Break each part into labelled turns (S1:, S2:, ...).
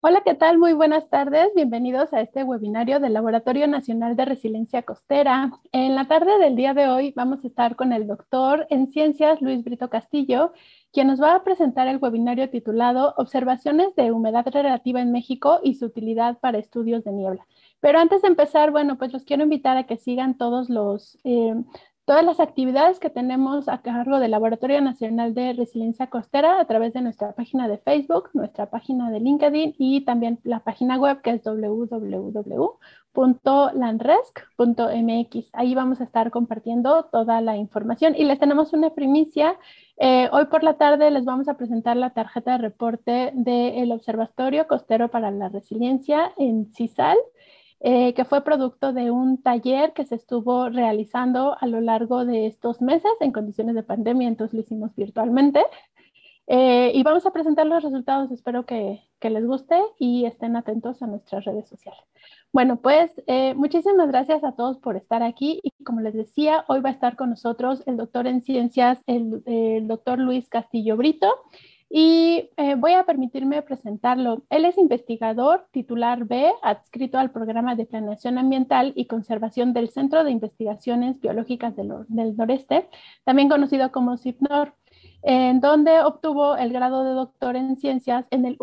S1: Hola, ¿qué tal? Muy buenas tardes. Bienvenidos a este webinario del Laboratorio Nacional de Resiliencia Costera. En la tarde del día de hoy vamos a estar con el doctor en ciencias Luis Brito Castillo, quien nos va a presentar el webinario titulado Observaciones de humedad relativa en México y su utilidad para estudios de niebla. Pero antes de empezar, bueno, pues los quiero invitar a que sigan todas las actividades que tenemos a cargo del Laboratorio Nacional de Resiliencia Costera a través de nuestra página de Facebook, nuestra página de LinkedIn y también la página web que es www.lanresc.mx. Ahí vamos a estar compartiendo toda la información y les tenemos una primicia. Hoy por la tarde les vamos a presentar la tarjeta de reporte del Observatorio Costero para la Resiliencia en CISAL, que fue producto de un taller que se estuvo realizando a lo largo de estos meses en condiciones de pandemia, entonces lo hicimos virtualmente. Y vamos a presentar los resultados, espero que les guste y estén atentos a nuestras redes sociales. Bueno, pues muchísimas gracias a todos por estar aquí y como les decía, hoy va a estar con nosotros el doctor en ciencias, el doctor Luis Castillo Brito, y voy a permitirme presentarlo. Él es investigador titular B, adscrito al programa de planeación ambiental y conservación del Centro de Investigaciones Biológicas del Noreste, también conocido como CIPNOR, en donde obtuvo el grado de doctor en ciencias en el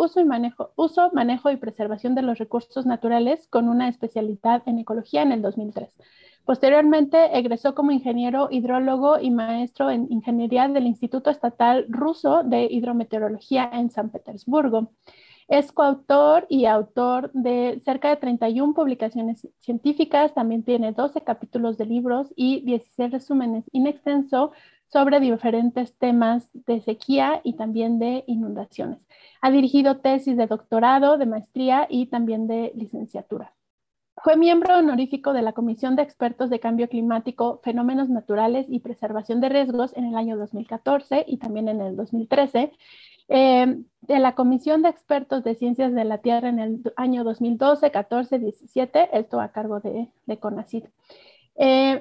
S1: manejo y preservación de los recursos naturales con una especialidad en ecología en el 2003. Posteriormente egresó como ingeniero hidrólogo y maestro en ingeniería del Instituto Estatal Ruso de Hidrometeorología en San Petersburgo. Es coautor y autor de cerca de 31 publicaciones científicas, también tiene 12 capítulos de libros y 16 resúmenes in extenso sobre diferentes temas de sequía y también de inundaciones. Ha dirigido tesis de doctorado, de maestría y también de licenciatura. Fue miembro honorífico de la Comisión de Expertos de Cambio Climático, Fenómenos Naturales y Preservación de Riesgos en el año 2014 y también en el 2013, de la Comisión de Expertos de Ciencias de la Tierra en el año 2012, 14, 17, esto a cargo de CONACYT.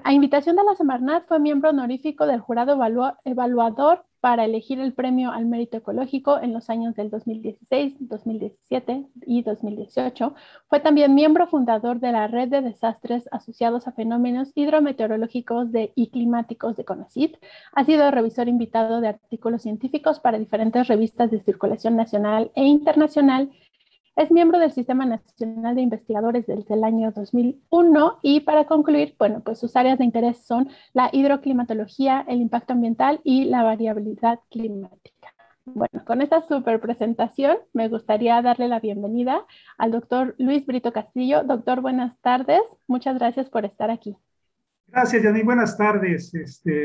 S1: A invitación de la Semarnat fue miembro honorífico del jurado evaluador para elegir el premio al mérito ecológico en los años del 2016, 2017 y 2018. Fue también miembro fundador de la Red de Desastres Asociados a Fenómenos Hidrometeorológicos y Climáticos de CONACYT. Ha sido revisor invitado de artículos científicos para diferentes revistas de circulación nacional e internacional. Es miembro del Sistema Nacional de Investigadores desde el año 2001 y para concluir, bueno, pues sus áreas de interés son la hidroclimatología, el impacto ambiental y la variabilidad climática. Bueno, con esta súper presentación me gustaría darle la bienvenida al doctor Luis Brito Castillo. Doctor, buenas tardes. Muchas gracias por estar aquí.
S2: Gracias, Yanni. Buenas tardes,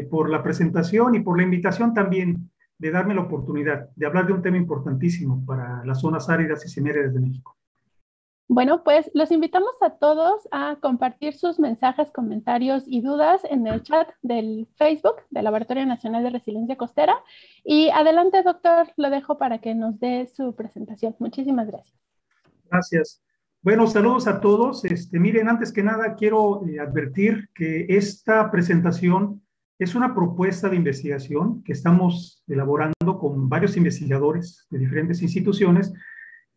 S2: por la presentación y por la invitación también de darme la oportunidad de hablar de un tema importantísimo para las zonas áridas y semiáridas de México.
S1: Bueno, pues los invitamos a todos a compartir sus mensajes, comentarios y dudas en el chat del Facebook del Laboratorio Nacional de Resiliencia Costera. Y adelante, doctor, lo dejo para que nos dé su presentación. Muchísimas gracias.
S2: Gracias. Bueno, saludos a todos. Miren, antes que nada quiero advertir que esta presentación es una propuesta de investigación que estamos elaborando con varios investigadores de diferentes instituciones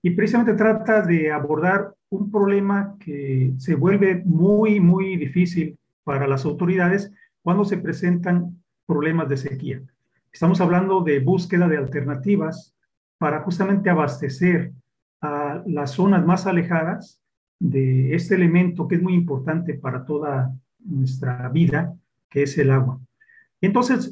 S2: y precisamente trata de abordar un problema que se vuelve muy, muy difícil para las autoridades cuando se presentan problemas de sequía. Estamos hablando de búsqueda de alternativas para justamente abastecer a las zonas más alejadas de este elemento que es muy importante para toda nuestra vida, que es el agua. Entonces,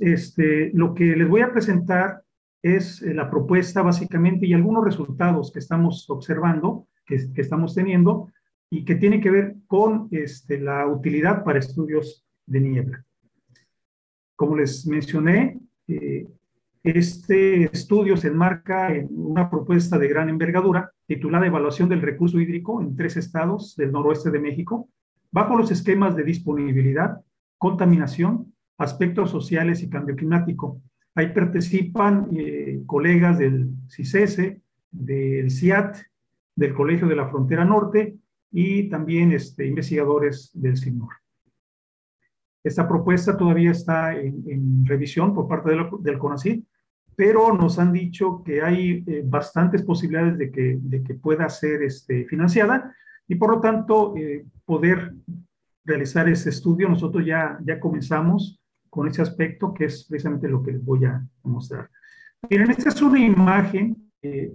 S2: lo que les voy a presentar es la propuesta básicamente y algunos resultados que estamos observando, que estamos teniendo y que tiene que ver con la utilidad para estudios de niebla. Como les mencioné, este estudio se enmarca en una propuesta de gran envergadura titulada Evaluación del Recurso Hídrico en 3 estados del noroeste de México, bajo los esquemas de disponibilidad, contaminación, aspectos sociales y cambio climático. Ahí participan colegas del CICESE, del CIAT, del Colegio de la Frontera Norte y también investigadores del CIMNOR. Esta propuesta todavía está en revisión por parte del CONACYT pero nos han dicho que hay bastantes posibilidades de que pueda ser financiada y por lo tanto poder realizar ese estudio. Nosotros ya comenzamos con ese aspecto, que es precisamente lo que les voy a mostrar. Miren, esta es una imagen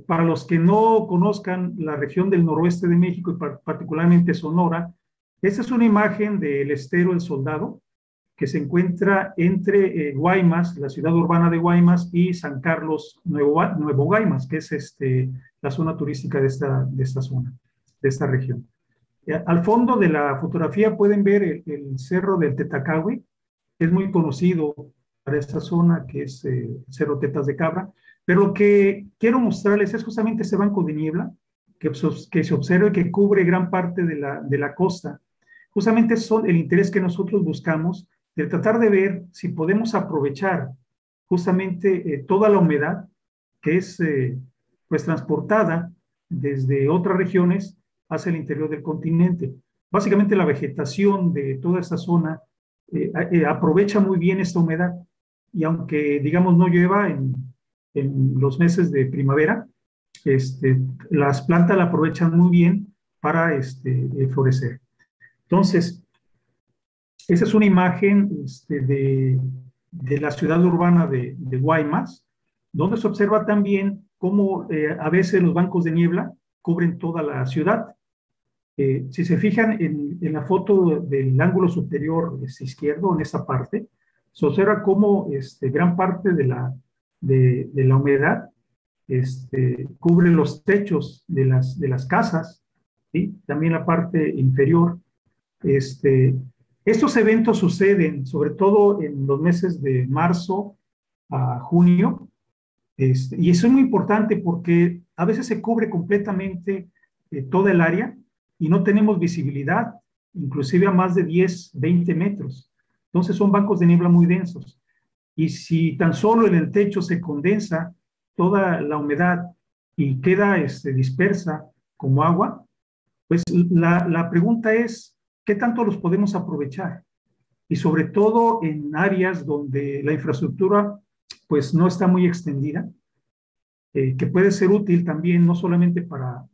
S2: para los que no conozcan la región del noroeste de México y particularmente Sonora. Esta es una imagen del Estero El Soldado, que se encuentra entre Guaymas, la ciudad urbana de Guaymas, y San Carlos, Nuevo Guaymas, que es la zona turística de esta zona, de esta región. Al fondo de la fotografía pueden ver el cerro del Tetacahui, que es muy conocido para esta zona, que es Cerro Tetas de Cabra, pero lo que quiero mostrarles es justamente ese banco de niebla que se observa y que cubre gran parte de la costa. Justamente son el interés que nosotros buscamos de tratar de ver si podemos aprovechar justamente toda la humedad que es pues transportada desde otras regiones hacia el interior del continente. Básicamente la vegetación de toda esta zona aprovecha muy bien esta humedad y aunque digamos no llueva en los meses de primavera, las plantas la aprovechan muy bien para florecer. Entonces, esa es una imagen de la ciudad urbana de Guaymas, donde se observa también cómo a veces los bancos de niebla cubren toda la ciudad. Si se fijan en la foto del ángulo superior izquierdo, en esa parte, se observa cómo gran parte de la humedad cubre los techos de las casas, ¿sí? También la parte inferior. Estos eventos suceden sobre todo en los meses de marzo a junio, y eso es muy importante porque a veces se cubre completamente toda el área y no tenemos visibilidad, inclusive a más de 10, 20 metros. Entonces son bancos de niebla muy densos. Y si tan solo en el techo se condensa toda la humedad y queda dispersa como agua, pues la pregunta es, ¿qué tanto los podemos aprovechar? Y sobre todo en áreas donde la infraestructura pues no está muy extendida, que puede ser útil también no solamente para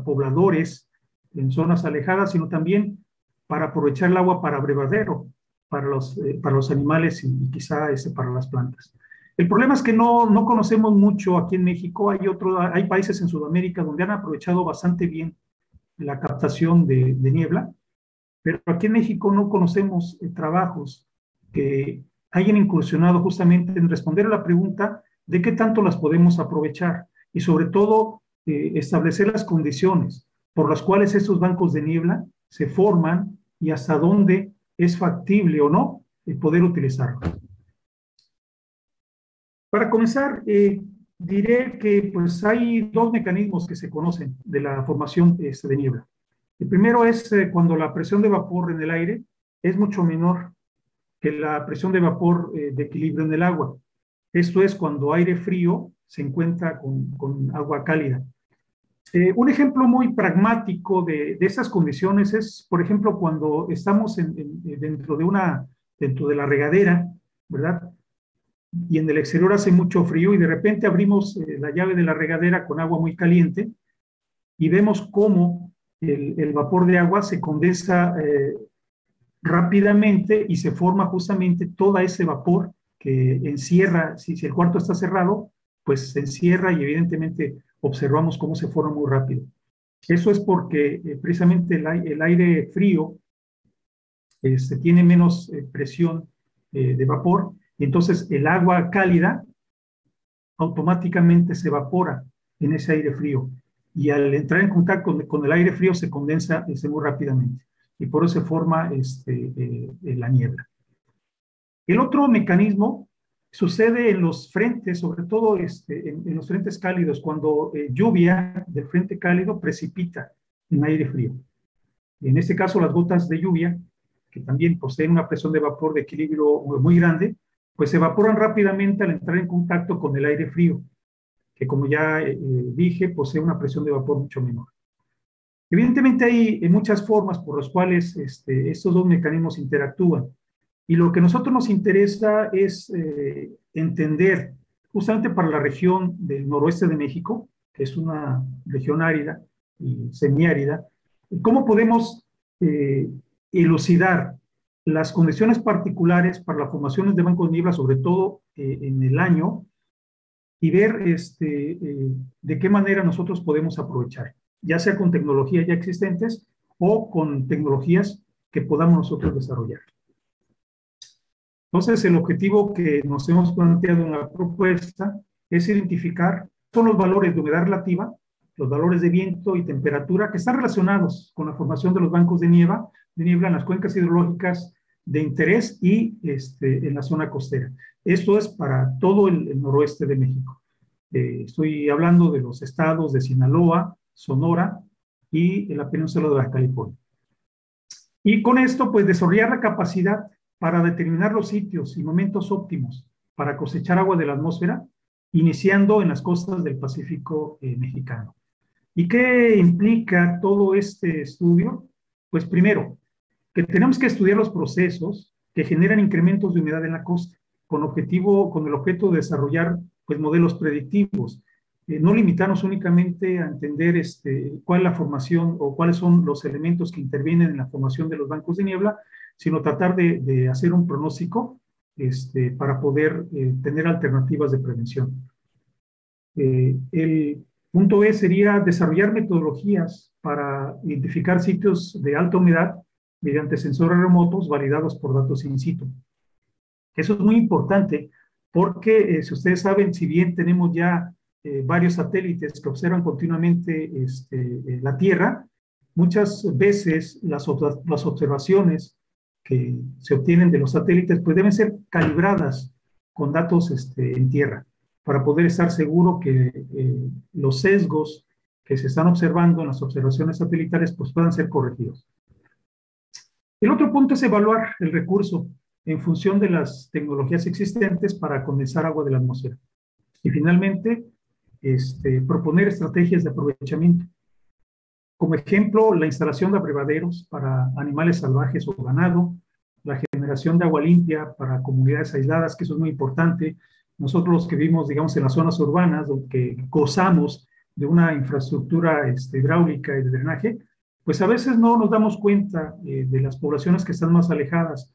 S2: pobladores en zonas alejadas, sino también para aprovechar el agua para abrevadero, para los animales y quizá para las plantas. El problema es que no conocemos mucho aquí en México. Hay países en Sudamérica donde han aprovechado bastante bien la captación de niebla, pero aquí en México no conocemos trabajos que hayan incursionado justamente en responder a la pregunta de qué tanto las podemos aprovechar y sobre todo establecer las condiciones por las cuales estos bancos de niebla se forman y hasta dónde es factible o no poder utilizarlos. Para comenzar, diré que pues, hay dos mecanismos que se conocen de la formación de niebla. El primero es cuando la presión de vapor en el aire es mucho menor que la presión de vapor de equilibrio en el agua. Esto es cuando aire frío se encuentra con agua cálida. Un ejemplo muy pragmático de esas condiciones es, por ejemplo, cuando estamos dentro de la regadera, ¿verdad? Y en el exterior hace mucho frío y de repente abrimos la llave de la regadera con agua muy caliente y vemos cómo el vapor de agua se condensa rápidamente y se forma justamente todo ese vapor que encierra, si el cuarto está cerrado, pues se encierra y evidentemente observamos cómo se forma muy rápido. Eso es porque precisamente el aire frío tiene menos presión de vapor y entonces el agua cálida automáticamente se evapora en ese aire frío y al entrar en contacto con el aire frío se condensa muy rápidamente y por eso se forma la niebla. El otro mecanismo sucede en los frentes, sobre todo en los frentes cálidos, cuando lluvia del frente cálido precipita en aire frío. En este caso, las gotas de lluvia, que también poseen una presión de vapor de equilibrio muy grande, pues se evaporan rápidamente al entrar en contacto con el aire frío, que como ya dije, posee una presión de vapor mucho menor. Evidentemente hay muchas formas por las cuales estos dos mecanismos interactúan. Y lo que a nosotros nos interesa es entender justamente para la región del noroeste de México, que es una región árida y semiárida. ¿Cómo podemos elucidar las condiciones particulares para las formaciones de bancos de niebla, sobre todo en el año, y ver de qué manera nosotros podemos aprovechar, ya sea con tecnologías ya existentes o con tecnologías que podamos nosotros desarrollar? Entonces, el objetivo que nos hemos planteado en la propuesta es identificar son los valores de humedad relativa, los valores de viento y temperatura que están relacionados con la formación de los bancos de niebla en las cuencas hidrológicas de interés y en la zona costera. Esto es para todo el noroeste de México. Estoy hablando de los estados de Sinaloa, Sonora y la península de Baja California. Y con esto, pues, desarrollar la capacidad para determinar los sitios y momentos óptimos para cosechar agua de la atmósfera, iniciando en las costas del Pacífico mexicano. ¿Y qué implica todo este estudio? Pues primero, que tenemos que estudiar los procesos que generan incrementos de humedad en la costa, con el objeto de desarrollar pues, modelos predictivos. No limitarnos únicamente a entender cuál es la formación o cuáles son los elementos que intervienen en la formación de los bancos de niebla, sino tratar de hacer un pronóstico para poder tener alternativas de prevención. El punto B sería desarrollar metodologías para identificar sitios de alta humedad mediante sensores remotos validados por datos in situ. Eso es muy importante porque, si ustedes saben, si bien tenemos ya varios satélites que observan continuamente la Tierra, muchas veces las observaciones que se obtienen de los satélites pues deben ser calibradas con datos en tierra para poder estar seguro que los sesgos que se están observando en las observaciones satelitales pues puedan ser corregidos. El otro punto es evaluar el recurso en función de las tecnologías existentes para condensar agua de la atmósfera. Y finalmente, proponer estrategias de aprovechamiento. Como ejemplo, la instalación de abrevaderos para animales salvajes o ganado, la generación de agua limpia para comunidades aisladas, que eso es muy importante. Nosotros los que vivimos, digamos, en las zonas urbanas, que gozamos de una infraestructura hidráulica y de drenaje, pues a veces no nos damos cuenta de las poblaciones que están más alejadas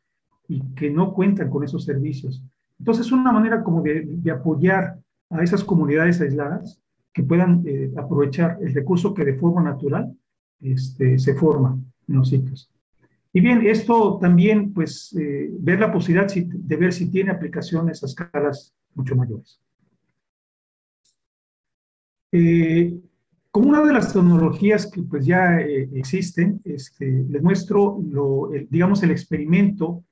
S2: y que no cuentan con esos servicios. Entonces, una manera como de apoyar a esas comunidades aisladas que puedan aprovechar el recurso que de forma natural se forma en los sitios. Y bien, esto también, pues, ver la posibilidad de ver si tiene aplicaciones a escalas mucho mayores. Como una de las tecnologías que pues ya existen, les muestro, digamos, el experimento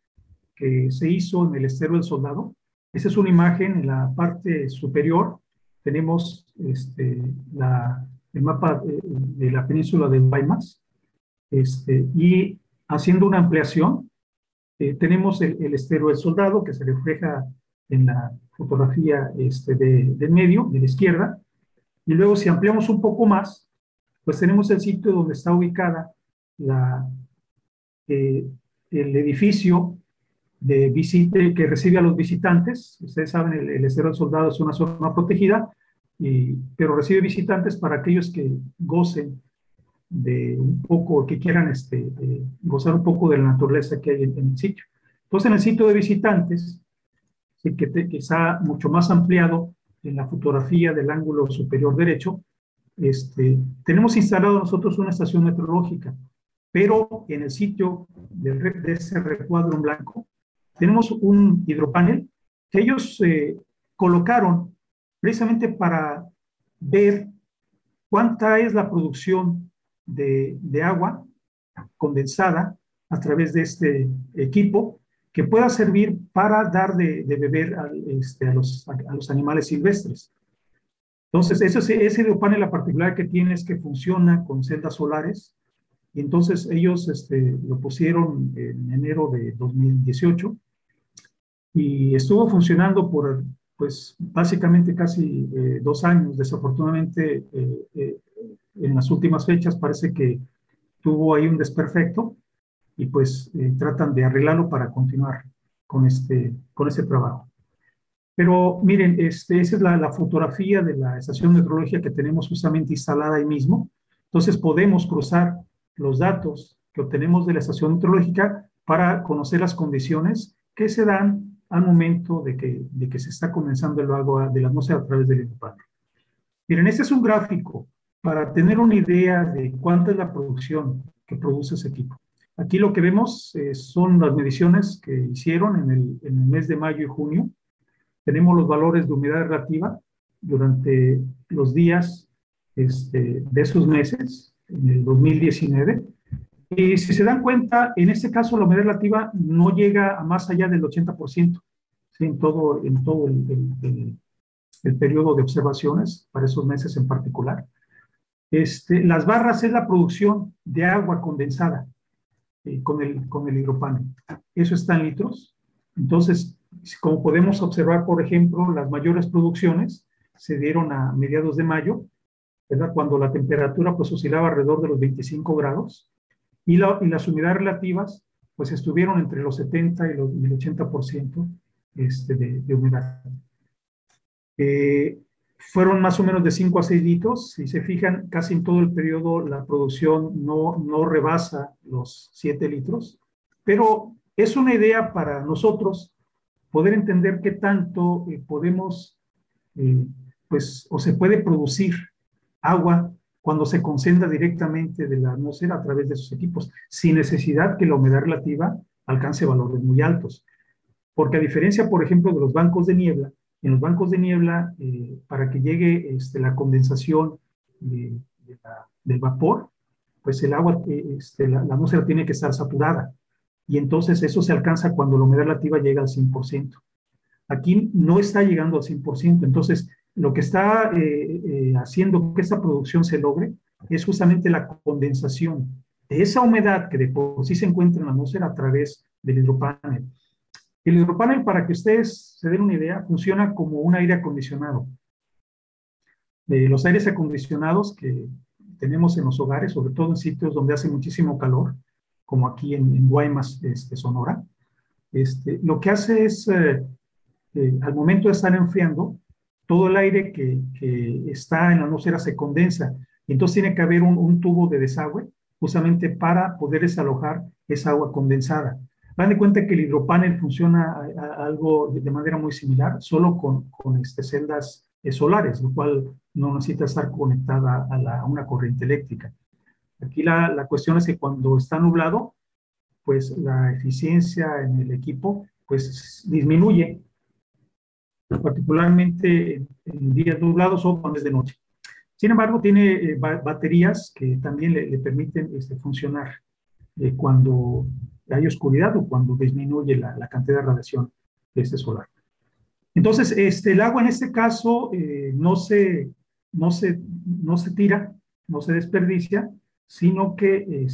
S2: que se hizo en el Estero del Soldado. Esa es una imagen en la parte superior. Tenemos el mapa de la península de Guaymas. Y haciendo una ampliación, tenemos el Estero del Soldado que se refleja en la fotografía de medio, de la izquierda. Y luego, si ampliamos un poco más, pues tenemos el sitio donde está ubicada el edificio que recibe a los visitantes. Ustedes saben, el Estero del Soldado es una zona protegida, pero recibe visitantes para aquellos que gocen de un poco, que quieran gozar un poco de la naturaleza que hay en el sitio. Entonces, en el sitio de visitantes, sí, que está mucho más ampliado en la fotografía del ángulo superior derecho, tenemos instalado nosotros una estación meteorológica, pero en el sitio de ese recuadro en blanco tenemos un hidropanel que ellos colocaron precisamente para ver cuánta es la producción de agua condensada a través de este equipo que pueda servir para dar de beber a los animales silvestres. Entonces, ese hidropanel, la particularidad que tiene es que funciona con celdas solares, y entonces ellos lo pusieron en enero de 2018 y estuvo funcionando por, pues, básicamente casi 2 años. Desafortunadamente, en las últimas fechas parece que tuvo ahí un desperfecto y pues tratan de arreglarlo para continuar con este trabajo. Pero miren, esa es la fotografía de la estación meteorológica que tenemos justamente instalada ahí mismo. Entonces podemos cruzar los datos que obtenemos de la estación meteorológica para conocer las condiciones que se dan al momento de que se está condensando el agua de la atmósfera a través del hidropánico. Miren, este es un gráfico para tener una idea de cuánta es la producción que produce ese equipo. Aquí lo que vemos son las mediciones que hicieron en el mes de mayo y junio. Tenemos los valores de humedad relativa durante los días de esos meses, en el 2019. Y si se dan cuenta, en este caso la humedad relativa no llega a más allá del 80%, ¿sí? En todo el periodo de observaciones, para esos meses en particular. Las barras es la producción de agua condensada con el hidropanel. Eso está en litros. Entonces, como podemos observar, por ejemplo, las mayores producciones se dieron a mediados de mayo, ¿verdad? Cuando la temperatura pues oscilaba alrededor de los 25 grados y las humedades relativas pues estuvieron entre los 70 y el 80% de humedad. Fueron más o menos de 5 a 6 litros. Si se fijan, casi en todo el periodo la producción no rebasa los 7 litros, pero es una idea para nosotros poder entender qué tanto podemos, pues, o se puede producir agua cuando se concentra directamente de la atmósfera a través de esos equipos, sin necesidad que la humedad relativa alcance valores muy altos. Porque a diferencia, por ejemplo, de los bancos de niebla, en los bancos de niebla, para que llegue la condensación del vapor, pues el agua, la atmósfera tiene que estar saturada. Y entonces eso se alcanza cuando la humedad relativa llega al 100%. Aquí no está llegando al 100%. Entonces, lo que está haciendo que esta producción se logre es justamente la condensación de esa humedad que de por sí se encuentra en la atmósfera a través del hidropanel. El hidropanel, para que ustedes se den una idea, funciona como un aire acondicionado. Los aires acondicionados que tenemos en los hogares, sobre todo en sitios donde hace muchísimo calor, como aquí en Guaymas, Sonora, lo que hace es, al momento de estar enfriando, todo el aire que está en la atmósfera se condensa. Y entonces tiene que haber un tubo de desagüe justamente para poder desalojar esa agua condensada. Dan de cuenta que el hidropanel funciona algo de manera muy similar, solo con celdas solares, lo cual no necesita estar conectada a una corriente eléctrica. Aquí la cuestión es que cuando está nublado, pues la eficiencia en el equipo pues disminuye, particularmente en días nublados o cuando es de noche. Sin embargo, tiene baterías que también le permiten funcionar cuando hay oscuridad o cuando disminuye la cantidad de radiación solar. Entonces, el agua en este caso no se tira, no se desperdicia, sino que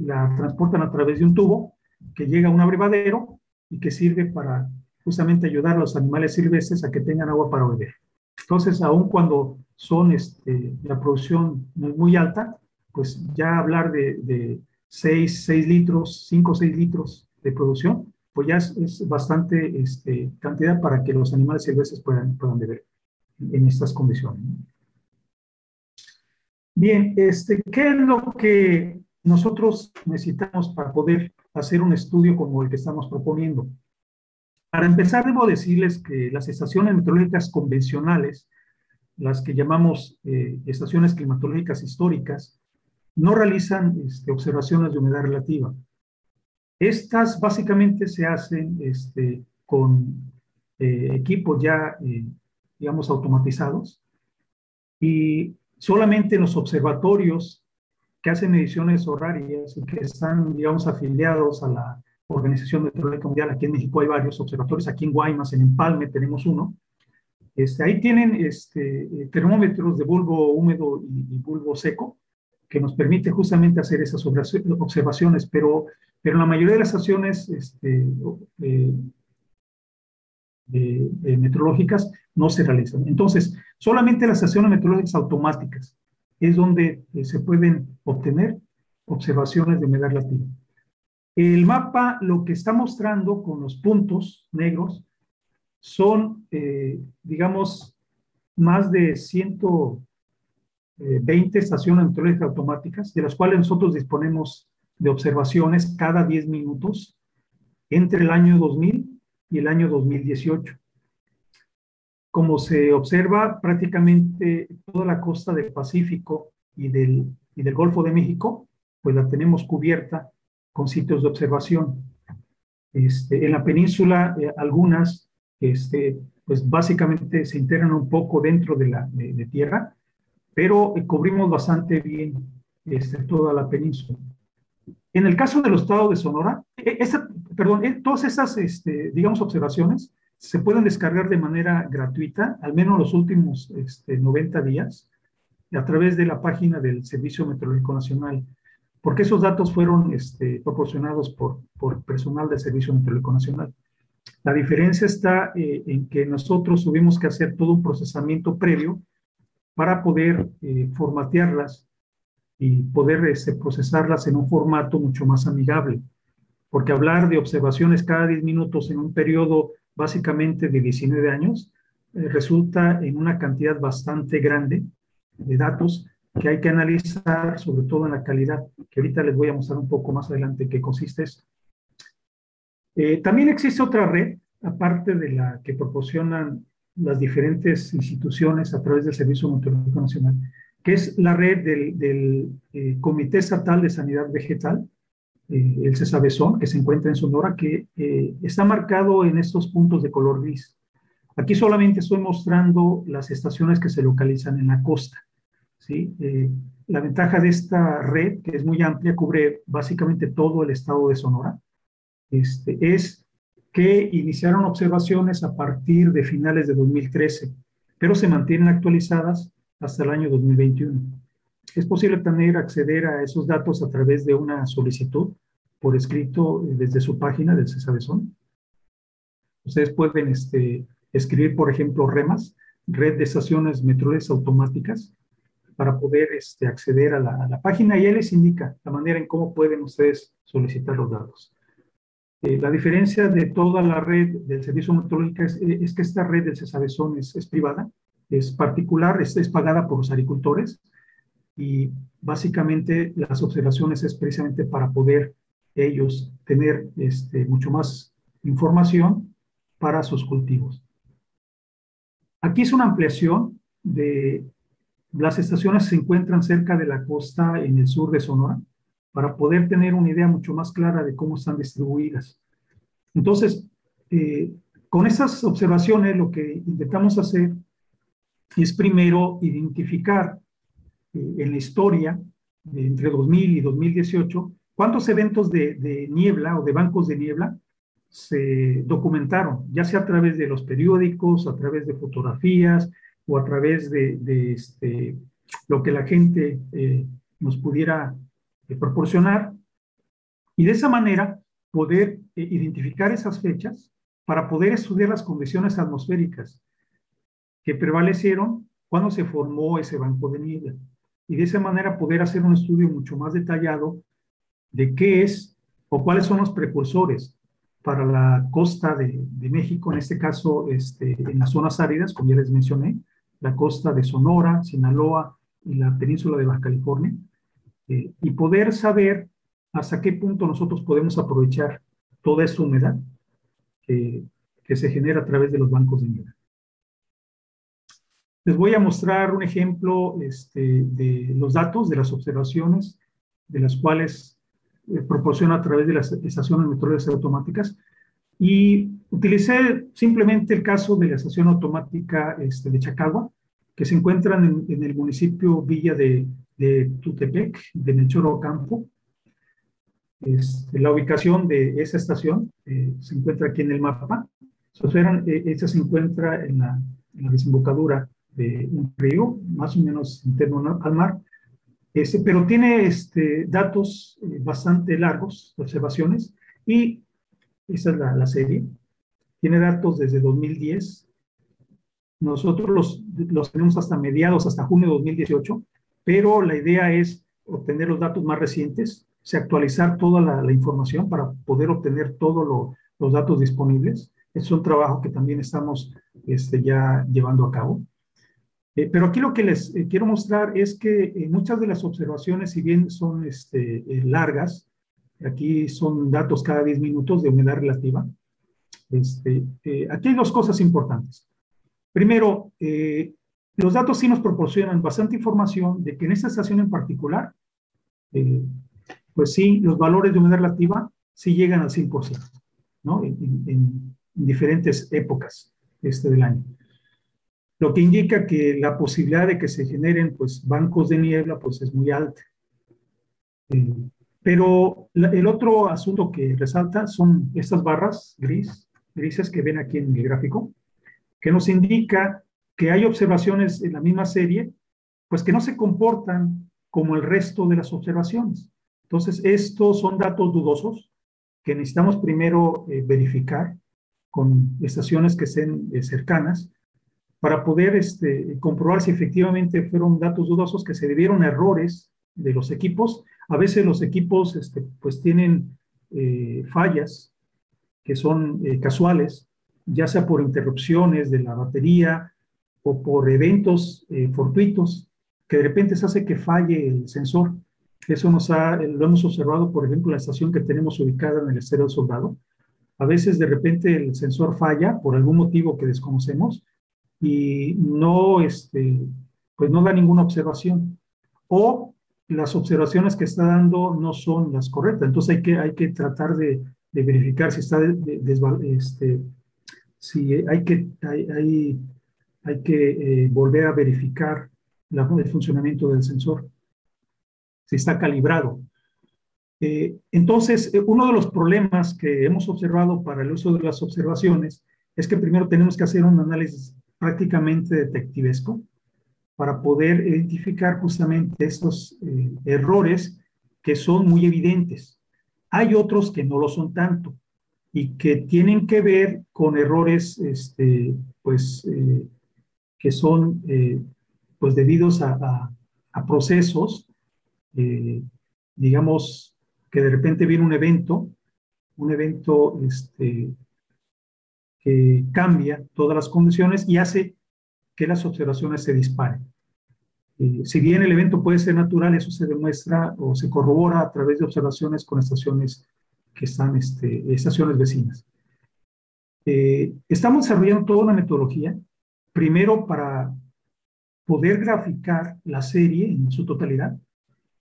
S2: la transportan a través de un tubo que llega a un abrevadero y que sirve para justamente ayudar a los animales silvestres a que tengan agua para beber. Entonces, aun cuando son la producción no es muy alta, pues ya hablar de 6 litros, 5 o 6 litros de producción, pues ya es bastante cantidad para que los animales silvestres puedan beber en estas condiciones. Bien, ¿qué es lo que nosotros necesitamos para poder hacer un estudio como el que estamos proponiendo? Para empezar, debo decirles que las estaciones meteorológicas convencionales, las que llamamos estaciones climatológicas históricas, no realizan observaciones de humedad relativa. Estas básicamente se hacen con equipos ya, digamos, automatizados y solamente en los observatorios que hacen mediciones horarias y que están, digamos, afiliados a la Organización Meteorológica Mundial. Aquí en México hay varios observatorios, aquí en Guaymas, en Empalme, tenemos uno. Ahí tienen termómetros de bulbo húmedo y bulbo seco, que nos permite justamente hacer esas observaciones, pero la mayoría de las estaciones meteorológicas no se realizan. Entonces, solamente las estaciones meteorológicas automáticas es donde se pueden obtener observaciones de humedad relativa. El mapa lo que está mostrando con los puntos negros Son, digamos, más de 120 estaciones meteorológicas automáticas, de las cuales nosotros disponemos de observaciones cada 10 minutos entre el año 2000 y el año 2018. Como se observa, prácticamente toda la costa del Pacífico y del Golfo de México, pues la tenemos cubierta con sitios de observación. En la península, algunas, pues básicamente se integran un poco dentro de tierra, pero cubrimos bastante bien toda la península. En el caso del estado de Sonora, todas esas, digamos, observaciones se pueden descargar de manera gratuita, al menos los últimos 90 días, a través de la página del Servicio Meteorológico Nacional, porque esos datos fueron proporcionados por personal del Servicio Meteorológico Nacional. La diferencia está en que nosotros tuvimos que hacer todo un procesamiento previo para poder formatearlas y poder procesarlas en un formato mucho más amigable. Porque hablar de observaciones cada 10 minutos en un periodo básicamente de 19 años resulta en una cantidad bastante grande de datos que hay que analizar, sobre todo en la calidad, que ahorita les voy a mostrar un poco más adelante en qué consiste esto. También existe otra red, aparte de la que proporcionan las diferentes instituciones a través del Servicio Meteorológico Nacional, que es la red del Comité Estatal de Sanidad Vegetal, el CESAVESON, que se encuentra en Sonora, que está marcado en estos puntos de color gris. Aquí solamente estoy mostrando las estaciones que se localizan en la costa, ¿sí? La ventaja de esta red, que es muy amplia, cubre básicamente todo el estado de Sonora, es que iniciaron observaciones a partir de finales de 2013, pero se mantienen actualizadas hasta el año 2021. Es posible también acceder a esos datos a través de una solicitud por escrito desde su página del CESAVESON. Ustedes pueden escribir, por ejemplo, REMAS, Red de Estaciones Meteorológicas Automáticas, para poder acceder a la página, y ahí les indica la manera en cómo pueden ustedes solicitar los datos. La diferencia de toda la red del Servicio Meteorológico es que esta red del CESAVESON es privada, es particular, es pagada por los agricultores, y básicamente las observaciones es precisamente para poder ellos tener mucho más información para sus cultivos. Aquí es una ampliación de las estaciones que se encuentran cerca de la costa en el sur de Sonora, para poder tener una idea mucho más clara de cómo están distribuidas. Entonces, con estas observaciones lo que intentamos hacer es primero identificar en la historia entre 2000 y 2018 cuántos eventos de niebla o de bancos de niebla se documentaron, ya sea a través de los periódicos, a través de fotografías o a través de lo que la gente nos pudiera proporcionar, y de esa manera poder identificar esas fechas para poder estudiar las condiciones atmosféricas que prevalecieron cuando se formó ese banco de niebla, y de esa manera poder hacer un estudio mucho más detallado de qué es o cuáles son los precursores para la costa de México, en este caso en las zonas áridas, como ya les mencioné, la costa de Sonora, Sinaloa y la península de Baja California, y poder saber hasta qué punto nosotros podemos aprovechar toda esa humedad que se genera a través de los bancos de niebla. Les voy a mostrar un ejemplo de los datos de las observaciones, de las cuales proporciona a través de las estaciones meteorológicas automáticas, y utilicé simplemente el caso de la estación automática de Chacagua, que se encuentra en el municipio Villa de Tutepec, de Melchor Ocampo. La ubicación de esa estación se encuentra aquí en el mapa. Esta se encuentra en la desembocadura de un río, más o menos interno al mar, pero tiene datos bastante largos, observaciones, y esa es la serie. Tiene datos desde 2010. Nosotros los tenemos hasta mediados, hasta junio de 2018, pero la idea es obtener los datos más recientes, actualizar toda la información para poder obtener todos los datos disponibles. Es un trabajo que también estamos ya llevando a cabo. Pero aquí lo que les quiero mostrar es que muchas de las observaciones, si bien son largas, aquí son datos cada 10 minutos de humedad relativa, aquí hay dos cosas importantes. Primero, los datos sí nos proporcionan bastante información de que en esta estación en particular, pues sí, los valores de humedad relativa sí llegan al 100%, ¿no? En diferentes épocas del año. Lo que indica que la posibilidad de que se generen pues, bancos de niebla pues, es muy alta. Pero el otro asunto que resalta son estas barras grises que ven aquí en el gráfico, que nos indica que hay observaciones en la misma serie, pues que no se comportan como el resto de las observaciones. Entonces, estos son datos dudosos que necesitamos primero verificar con estaciones que estén cercanas para poder comprobar si efectivamente fueron datos dudosos que se debieron a errores de los equipos. A veces los equipos pues tienen fallas que son casuales, ya sea por interrupciones de la batería o por eventos fortuitos, que de repente se hace que falle el sensor. Eso lo hemos observado, por ejemplo, en la estación que tenemos ubicada en el Estero del Soldado. A veces de repente el sensor falla por algún motivo que desconocemos y no, pues no da ninguna observación. O las observaciones que está dando no son las correctas. Entonces hay que tratar de verificar si está si hay que volver a verificar el funcionamiento del sensor, si está calibrado. Entonces, uno de los problemas que hemos observado para el uso de las observaciones es que primero tenemos que hacer un análisis prácticamente detectivesco para poder identificar justamente estos errores que son muy evidentes. Hay otros que no lo son tanto y que tienen que ver con errores que son pues debidos a procesos, digamos que de repente viene un evento que cambia todas las condiciones y hace que las observaciones se disparen. Si bien el evento puede ser natural, eso se demuestra o se corrobora a través de observaciones con estaciones que están, estaciones vecinas. Estamos desarrollando toda una metodología, primero para poder graficar la serie en su totalidad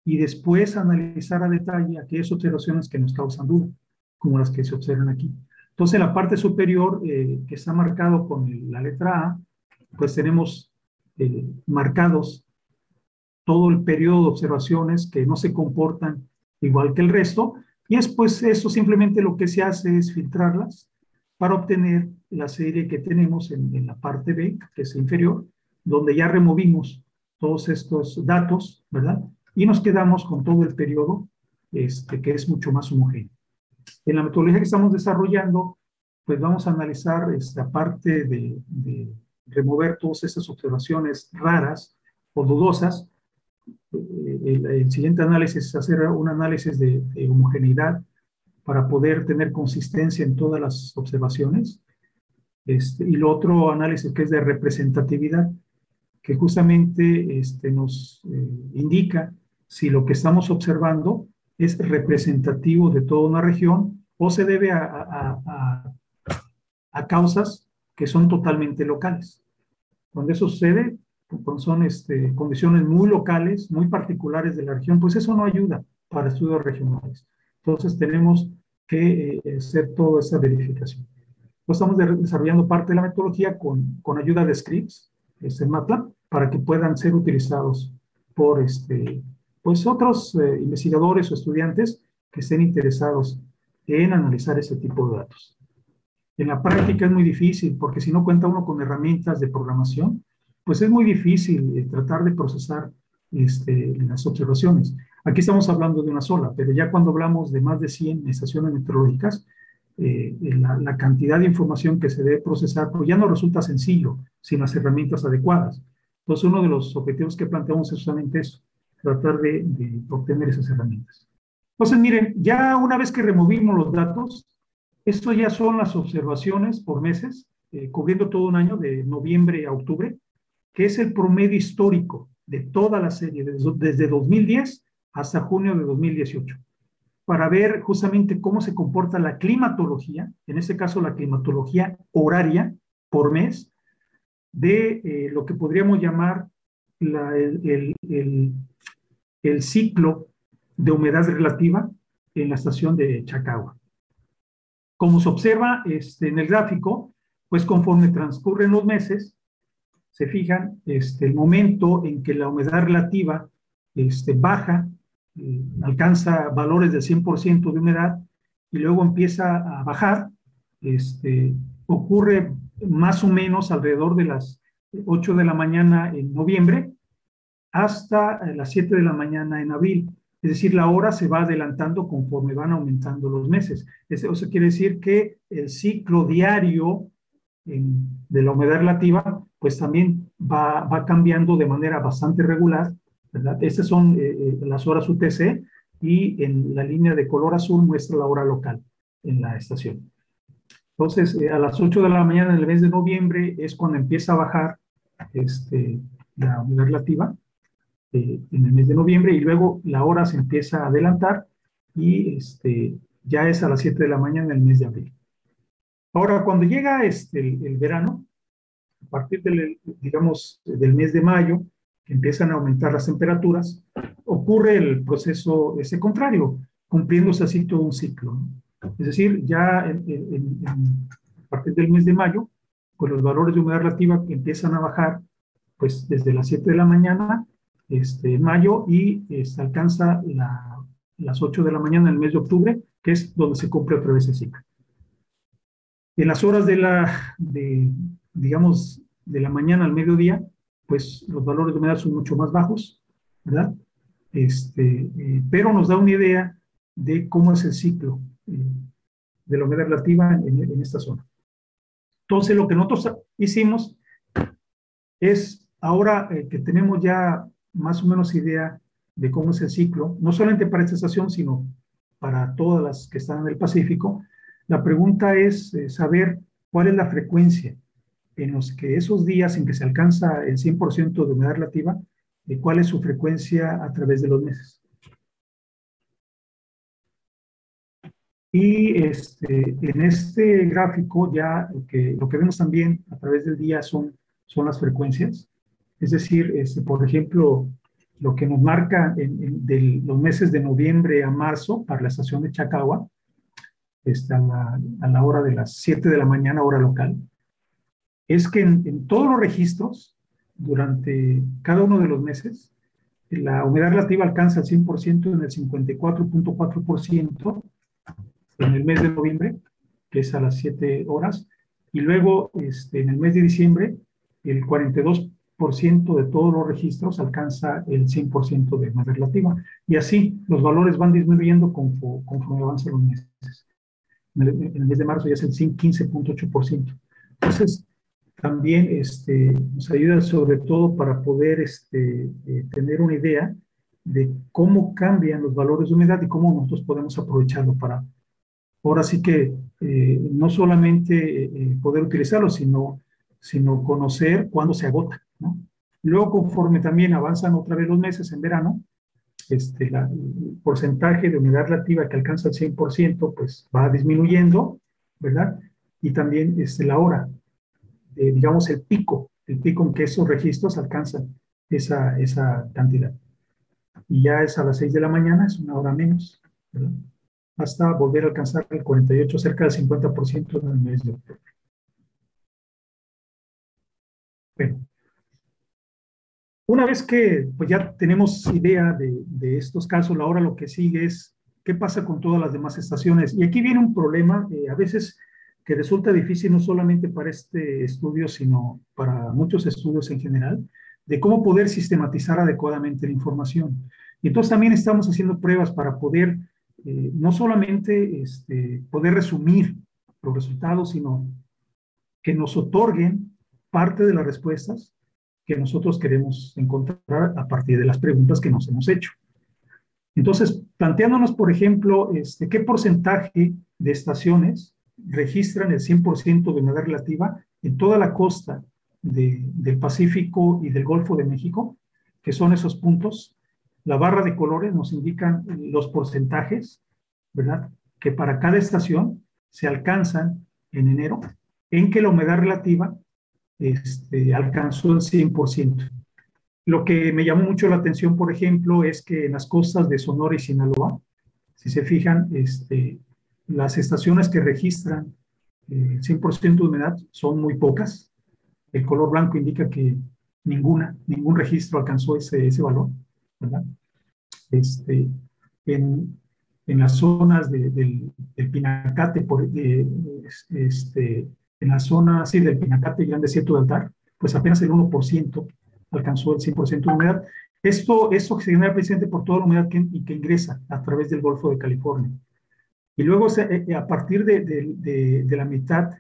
S2: y después analizar a detalle aquellas observaciones que nos causan duda, como las que se observan aquí. Entonces, en la parte superior, que está marcado con la letra A, pues tenemos marcados todo el periodo de observaciones que no se comportan igual que el resto, y después eso simplemente lo que se hace es filtrarlas para obtener la serie que tenemos en la parte B, que es inferior, donde ya removimos todos estos datos, ¿verdad? Y nos quedamos con todo el periodo que es mucho más homogéneo. En la metodología que estamos desarrollando, pues vamos a analizar esta parte de remover todas estas observaciones raras o dudosas. El siguiente análisis es hacer un análisis de homogeneidad para poder tener consistencia en todas las observaciones. Y lo otro análisis que es de representatividad, que justamente nos indica si lo que estamos observando es representativo de toda una región o se debe a causas que son totalmente locales. Cuando eso sucede, cuando son condiciones muy locales, muy particulares de la región, pues eso no ayuda para estudios regionales. Entonces tenemos que hacer toda esa verificación. Pues estamos desarrollando parte de la metodología con ayuda de scripts, MATLAB, para que puedan ser utilizados por pues otros investigadores o estudiantes que estén interesados en analizar ese tipo de datos. En la práctica es muy difícil, porque si no cuenta uno con herramientas de programación, pues es muy difícil tratar de procesar las observaciones. Aquí estamos hablando de una sola, pero ya cuando hablamos de más de 100 estaciones meteorológicas, la cantidad de información que se debe procesar pues ya no resulta sencillo sin las herramientas adecuadas. Entonces, uno de los objetivos que planteamos es justamente eso, tratar de obtener esas herramientas. Entonces, miren, ya una vez que removimos los datos, Esto ya son las observaciones por meses, cubriendo todo un año, de noviembre a octubre, que es el promedio histórico de toda la serie, desde 2010 hasta junio de 2018, para ver justamente cómo se comporta la climatología, en este caso la climatología horaria por mes, de lo que podríamos llamar el ciclo de humedad relativa en la estación de Chacagua. Como se observa en el gráfico, pues conforme transcurren los meses, se fijan el momento en que la humedad relativa baja, alcanza valores del 100% de humedad y luego empieza a bajar, ocurre más o menos alrededor de las 8 de la mañana en noviembre hasta las 7 de la mañana en abril. Es decir, la hora se va adelantando conforme van aumentando los meses. Eso quiere decir que el ciclo diario de la humedad relativa, pues también va cambiando de manera bastante regular, ¿verdad? Estas son las horas UTC y en la línea de color azul muestra la hora local en la estación. Entonces, a las 8 de la mañana en el mes de noviembre es cuando empieza a bajar la humedad relativa en el mes de noviembre y luego la hora se empieza a adelantar y ya es a las 7 de la mañana en el mes de abril. Ahora, cuando llega el verano, a partir digamos, del mes de mayo, que empiezan a aumentar las temperaturas, ocurre el proceso contrario, cumpliéndose así todo un ciclo, ¿no? Es decir, ya a partir del mes de mayo, pues los valores de humedad relativa que empiezan a bajar, pues desde las 7 de la mañana, en mayo, y alcanza las 8 de la mañana en el mes de octubre, que es donde se cumple otra vez el ciclo. En las horas digamos, de la mañana al mediodía, pues los valores de humedad son mucho más bajos, ¿verdad? Pero nos da una idea de cómo es el ciclo de la humedad relativa en esta zona. Entonces, lo que nosotros hicimos es, ahora que tenemos ya más o menos idea de cómo es el ciclo, no solamente para esta estación, sino para todas las que están en el Pacífico, la pregunta es saber cuál es la frecuencia en los que esos días en que se alcanza el 100% de humedad relativa, cuál es su frecuencia a través de los meses. Y en este gráfico ya lo que vemos también a través del día son las frecuencias. Es decir, por ejemplo, lo que nos marca de los meses de noviembre a marzo para la estación de Chacagua, a la hora de las 7 de la mañana, hora local, es que en todos los registros, durante cada uno de los meses, la humedad relativa alcanza el 100% en el 54.4% en el mes de noviembre, que es a las 7 horas, y luego en el mes de diciembre, el 42% de todos los registros alcanza el 100% de humedad relativa. Y así los valores van disminuyendo conforme avanzan los meses. En el mes de marzo ya es el 15.8%. Entonces, también nos ayuda sobre todo para poder tener una idea de cómo cambian los valores de humedad y cómo nosotros podemos aprovecharlo para, ahora sí que no solamente poder utilizarlo, sino conocer cuándo se agota, ¿no? Luego, conforme también avanzan otra vez los meses en verano, el porcentaje de humedad relativa que alcanza el 100%, pues va disminuyendo, ¿verdad? Y también la hora, digamos el pico en que esos registros alcanzan esa cantidad. Y ya es a las 6 de la mañana, es una hora menos, ¿verdad? Hasta volver a alcanzar el 48, cerca del 50% en el mes de octubre. Bueno, una vez que pues ya tenemos idea de estos casos, ahora lo que sigue es qué pasa con todas las demás estaciones. Y aquí viene un problema, a veces que resulta difícil no solamente para este estudio, sino para muchos estudios en general, de cómo poder sistematizar adecuadamente la información. Y entonces también estamos haciendo pruebas para poder no solamente poder resumir los resultados, sino que nos otorguen parte de las respuestas que nosotros queremos encontrar a partir de las preguntas que nos hemos hecho. Entonces, planteándonos, por ejemplo, qué porcentaje de estaciones registran el 100% de humedad relativa en toda la costa del Pacífico y del Golfo de México, que son esos puntos. La barra de colores nos indican los porcentajes, ¿verdad?, que para cada estación se alcanzan en enero, en que la humedad relativa alcanzó el 100%. Lo que me llamó mucho la atención, por ejemplo, es que en las costas de Sonora y Sinaloa, si se fijan, las estaciones que registran 100% de humedad son muy pocas. El color blanco indica que ningún registro alcanzó ese valor, ¿verdad? En las zonas del Pinacate, en la zona del Pinacate y Gran Desierto de Altar, pues apenas el 1% alcanzó el 100% de humedad. Esto se genera precisamente por toda la humedad que ingresa a través del Golfo de California. Y luego, a partir de la mitad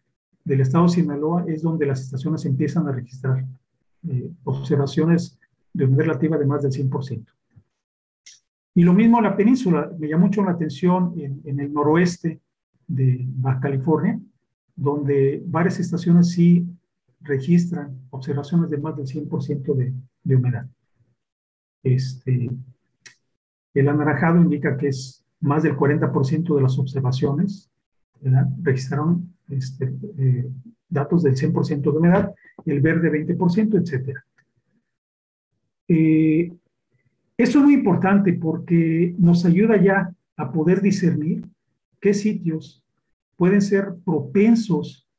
S2: del estado de Sinaloa, es donde las estaciones empiezan a registrar observaciones de humedad relativa de más del 100%. Y lo mismo en la península. Me llamó mucho la atención en el noroeste de Baja California, donde varias estaciones sí registran observaciones de más del 100% de humedad. El anaranjado indica que es más del 40% de las observaciones, ¿verdad?, registraron datos del 100% de humedad, el verde 20%, etc. Eso es muy importante porque nos ayuda ya a poder discernir qué sitios pueden ser propensos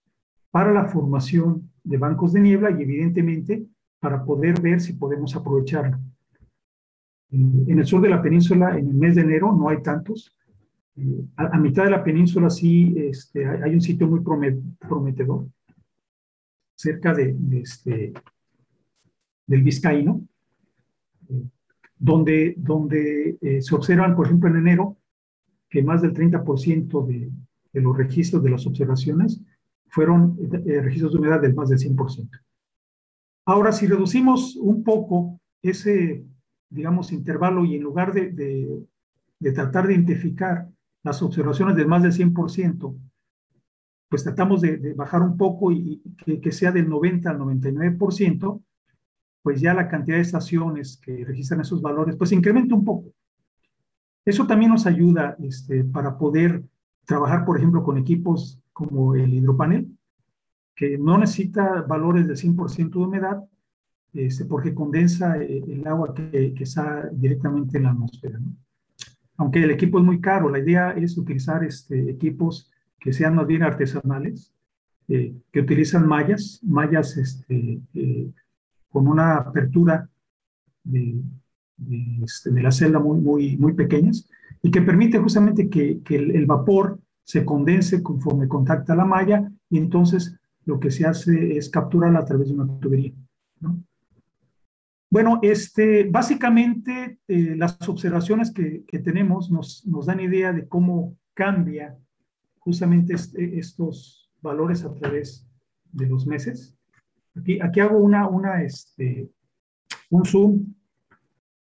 S2: para la formación de bancos de niebla y evidentemente para poder ver si podemos aprovecharlo. En el sur de la península, en el mes de enero, no hay tantos. A mitad de la península sí hay un sitio muy prometedor, cerca del Vizcaíno, donde se observan, por ejemplo, en enero, que más del 30% de los registros de las observaciones fueron registros de humedad del más del 100%. Ahora, si reducimos un poco ese, digamos, intervalo y en lugar de tratar de identificar las observaciones del más del 100%, pues tratamos de bajar un poco y que sea del 90 al 99%, pues ya la cantidad de estaciones que registran esos valores, pues incrementa un poco. Eso también nos ayuda para poder trabajar, por ejemplo, con equipos como el hidropanel, que no necesita valores del 100% de humedad, porque condensa el agua que está directamente en la atmósfera, ¿no? Aunque el equipo es muy caro, la idea es utilizar equipos que sean más bien artesanales, que utilizan mallas con una apertura de la celda muy pequeñas y que permite justamente que el vapor se condense conforme contacta la malla y entonces lo que se hace es capturarla a través de una tubería, ¿no? Bueno, básicamente las observaciones que tenemos nos dan idea de cómo cambia justamente estos valores a través de los meses. Aquí hago un zoom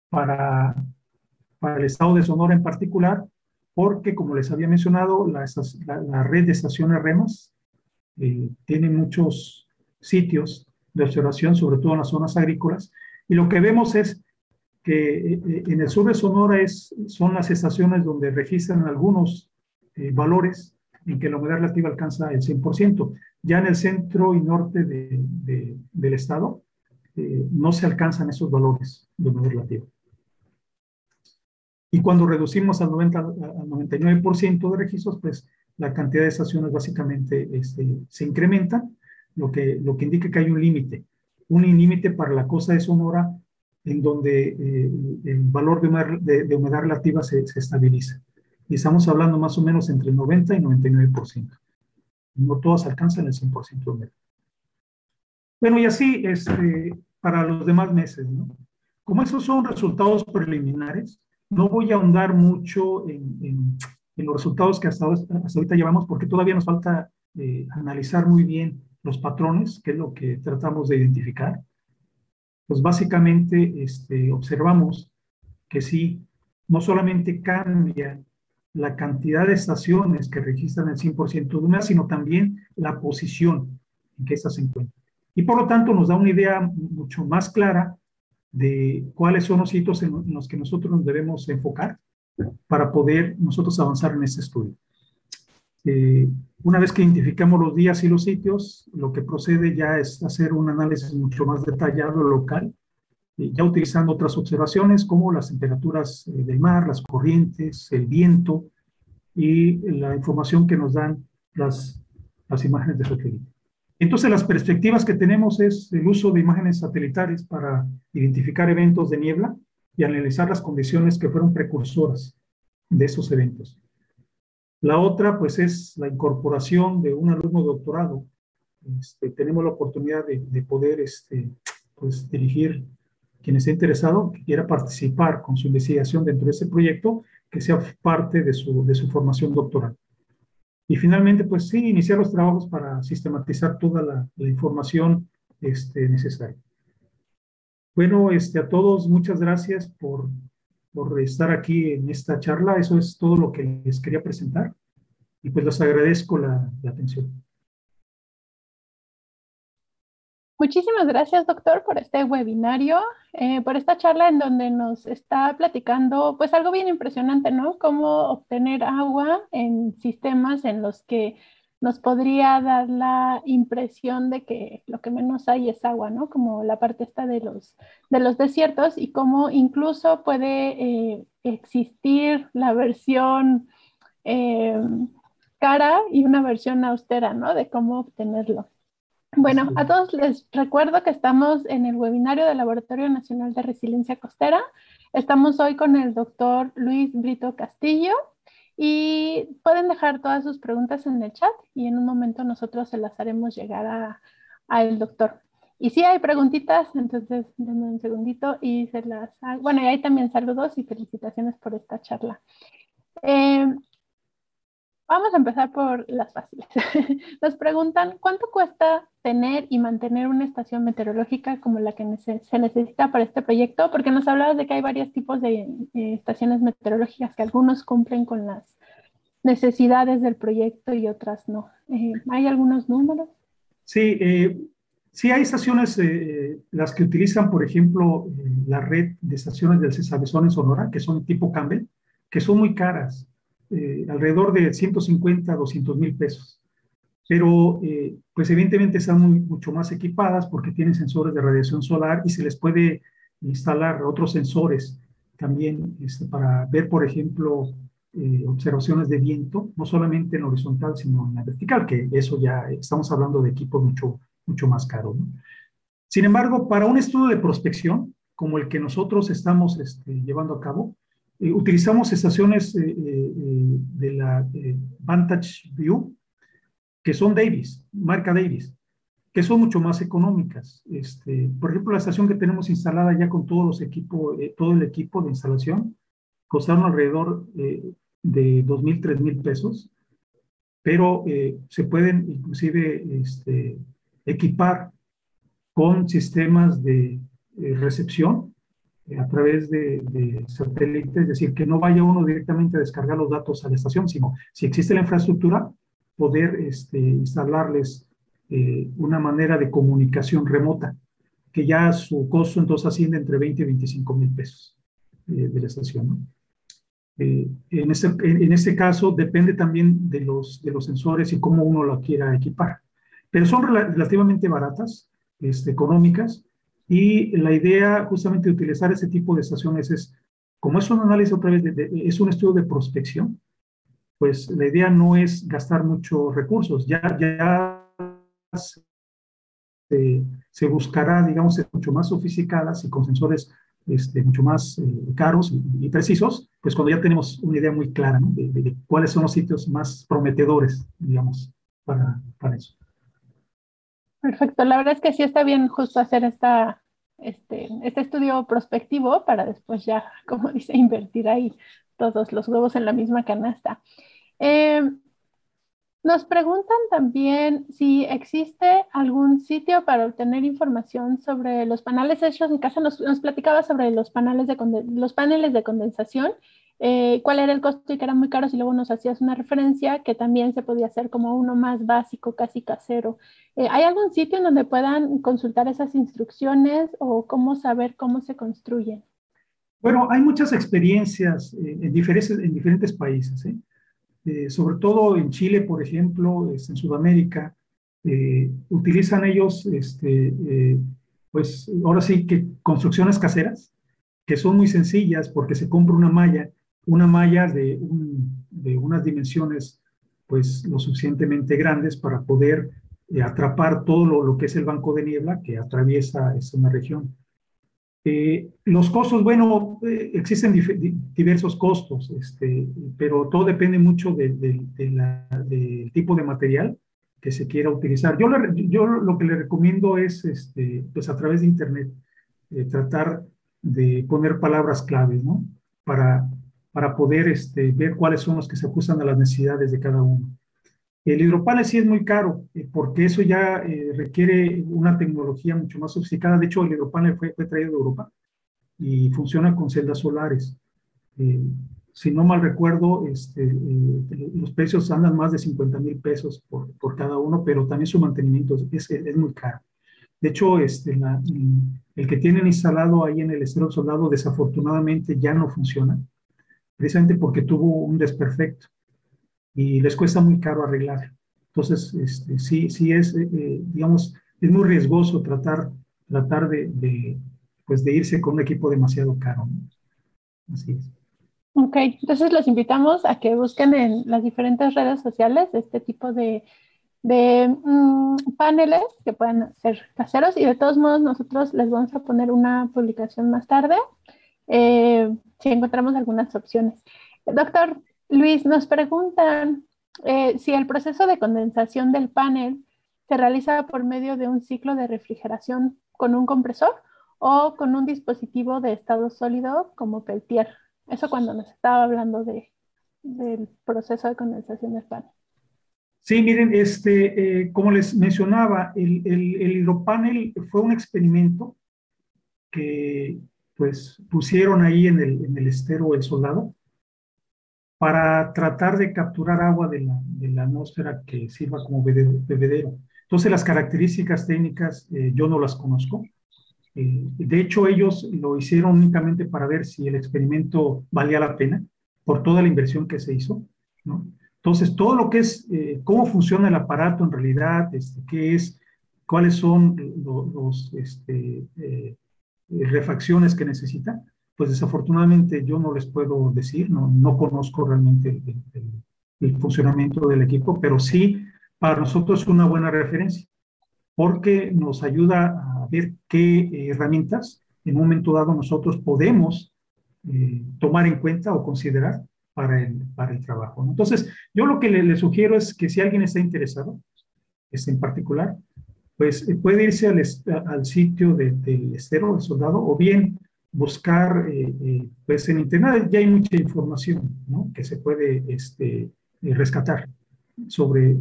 S2: para el estado de Sonora en particular, porque como les había mencionado, la red de estaciones REMAS tiene muchos sitios de observación, sobre todo en las zonas agrícolas, y lo que vemos es que en el sur de Sonora son las estaciones donde registran algunos valores en que la humedad relativa alcanza el 100%. Ya en el centro y norte del estado no se alcanzan esos valores de humedad relativa. Y cuando reducimos al 99% de registros, pues la cantidad de estaciones básicamente se incrementa, lo que indica que hay un límite para la costa de Sonora en donde el valor de humedad relativa se estabiliza. Y estamos hablando más o menos entre el 90 y 99%. No todas alcanzan el 100% de humedad. Bueno, y así para los demás meses, ¿no? Como esos son resultados preliminares, no voy a ahondar mucho en los resultados que hasta ahorita llevamos, porque todavía nos falta analizar muy bien los patrones, que es lo que tratamos de identificar. Pues básicamente observamos que sí, no solamente cambian la cantidad de estaciones que registran el 100% de humedad, sino también la posición en que ésta se encuentra. Y por lo tanto nos da una idea mucho más clara de cuáles son los sitios en los que nosotros nos debemos enfocar para poder nosotros avanzar en este estudio. Una vez que identificamos los días y los sitios, lo que procede ya es hacer un análisis mucho más detallado local, ya utilizando otras observaciones como las temperaturas del mar, las corrientes, el viento y la información que nos dan las imágenes de satélite. Entonces, las perspectivas que tenemos es el uso de imágenes satelitales para identificar eventos de niebla y analizar las condiciones que fueron precursoras de esos eventos. La otra, pues, es la incorporación de un alumno de doctorado. Tenemos la oportunidad de poder pues, dirigir quien esté interesado, que quiera participar con su investigación dentro de ese proyecto, que sea parte de su formación doctoral. Y finalmente, pues sí, iniciar los trabajos para sistematizar toda la información necesaria. Bueno, a todos, muchas gracias por estar aquí en esta charla. Eso es todo lo que les quería presentar. Y pues les agradezco la atención.
S1: Muchísimas gracias, doctor, por este webinario, por esta charla en donde nos está platicando, pues algo bien impresionante, ¿no? Cómo obtener agua en sistemas en los que nos podría dar la impresión de que lo que menos hay es agua, ¿no? Como la parte esta de los desiertos y cómo incluso puede existir la versión cara y una versión austera, ¿no? De cómo obtenerlo. Bueno, a todos les recuerdo que estamos en el webinario del Laboratorio Nacional de Resiliencia Costera. Estamos hoy con el doctor Luis Brito Castillo y pueden dejar todas sus preguntas en el chat y en un momento nosotros se las haremos llegar al doctor. Y si hay preguntitas, entonces denme un segundito y se las hago. Bueno, y hay también saludos y felicitaciones por esta charla. Vamos a empezar por las fáciles. Nos preguntan, ¿cuánto cuesta tener y mantener una estación meteorológica como la que se necesita para este proyecto? Porque nos hablabas de que hay varios tipos de estaciones meteorológicas que algunos cumplen con las necesidades del proyecto y otras no. ¿Hay algunos números?
S2: Sí, sí hay estaciones, las que utilizan, por ejemplo, la red de estaciones del Cesabezón en Sonora, que son tipo Campbell, que son muy caras. Alrededor de 150 a 200 mil pesos. Pero, pues evidentemente están mucho más equipadas porque tienen sensores de radiación solar y se les puede instalar otros sensores también para ver, por ejemplo, observaciones de viento, no solamente en horizontal, sino en la vertical, que eso ya estamos hablando de equipos mucho más caros, ¿no? Sin embargo, para un estudio de prospección, como el que nosotros estamos llevando a cabo, utilizamos estaciones de la Vantage View, que son Davis, marca Davis, que son mucho más económicas. Por ejemplo, la estación que tenemos instalada ya con todos los equipos, todo el equipo de instalación, costaron alrededor de 2,000, 3,000 pesos, pero se pueden inclusive equipar con sistemas de recepción a través de satélite, es decir, que no vaya uno directamente a descargar los datos a la estación, sino si existe la infraestructura, poder instalarles una manera de comunicación remota, que ya su costo entonces asciende entre 20 y 25 mil pesos de la estación, ¿no? En este caso depende también de los sensores y cómo uno lo quiera equipar, pero son relativamente baratas, económicas, y la idea justamente de utilizar ese tipo de estaciones es, como es un análisis otra vez, es un estudio de prospección, pues la idea no es gastar muchos recursos, ya se buscará, digamos, mucho más sofisticadas y con sensores mucho más caros y precisos, pues cuando ya tenemos una idea muy clara, ¿no? de cuáles son los sitios más prometedores, digamos, para eso.
S1: Perfecto, la verdad es que sí está bien justo hacer este estudio prospectivo para después ya, como dice, invertir ahí todos los huevos en la misma canasta. Eh, Nos preguntan también si existe algún sitio para obtener información sobre los paneles hechos en casa. Nos platicaba sobre los paneles de condensación cuál era el costo y que eran muy caros, y luego nos hacías una referencia que también se podía hacer como uno más básico, casi casero. ¿Hay algún sitio en donde puedan consultar esas instrucciones o cómo saber cómo se construyen?
S2: Bueno, hay muchas experiencias en diferentes países, ¿eh? Sobre todo en Chile, por ejemplo, en Sudamérica, utilizan ellos, pues ahora sí que construcciones caseras, que son muy sencillas porque se compra una malla de unas dimensiones, pues lo suficientemente grandes para poder atrapar todo lo que es el banco de niebla que atraviesa esa región. Los costos, bueno, existen diversos costos, pero todo depende mucho del tipo de material que se quiera utilizar. Yo lo que le recomiendo es, pues a través de Internet, tratar de poner palabras claves, ¿no? Para, para poder ver cuáles son los que se ajustan a las necesidades de cada uno. El hidropanel sí es muy caro, porque eso ya requiere una tecnología mucho más sofisticada. De hecho, el hidropanel fue traído de Europa y funciona con celdas solares. Eh, si no mal recuerdo, los precios andan más de 50,000 pesos por cada uno, pero también su mantenimiento es muy caro. De hecho, el que tienen instalado ahí en el Estero Soldado desafortunadamente ya no funciona, precisamente porque tuvo un desperfecto y les cuesta muy caro arreglar. Entonces, sí es, digamos, es muy riesgoso tratar pues de irse con un equipo demasiado caro, ¿no? Así es.
S1: Ok, entonces los invitamos a que busquen en las diferentes redes sociales este tipo de paneles que pueden ser caseros, y de todos modos nosotros les vamos a poner una publicación más tarde si encontramos algunas opciones. Doctor Luis, nos preguntan si el proceso de condensación del panel se realiza por medio de un ciclo de refrigeración con un compresor o con un dispositivo de estado sólido como Peltier. Eso cuando nos estaba hablando del proceso de condensación del panel.
S2: Sí, miren, como les mencionaba, el hidropanel fue un experimento que pues pusieron ahí en el estero El Soldado para tratar de capturar agua de la atmósfera que sirva como bebedero. Entonces, las características técnicas yo no las conozco. De hecho, ellos lo hicieron únicamente para ver si el experimento valía la pena por toda la inversión que se hizo, ¿no? Entonces, todo lo que es cómo funciona el aparato en realidad, qué es, cuáles son refacciones que necesita, pues desafortunadamente yo no les puedo decir, no conozco realmente el funcionamiento del equipo, pero sí para nosotros es una buena referencia porque nos ayuda a ver qué herramientas en un momento dado nosotros podemos tomar en cuenta o considerar para el trabajo, ¿no? Entonces, yo lo que le sugiero es que si alguien está interesado, en particular, pues puede irse al sitio del Estero del Soldado o bien buscar, pues en Internet ya hay mucha información, ¿no? Que se puede rescatar sobre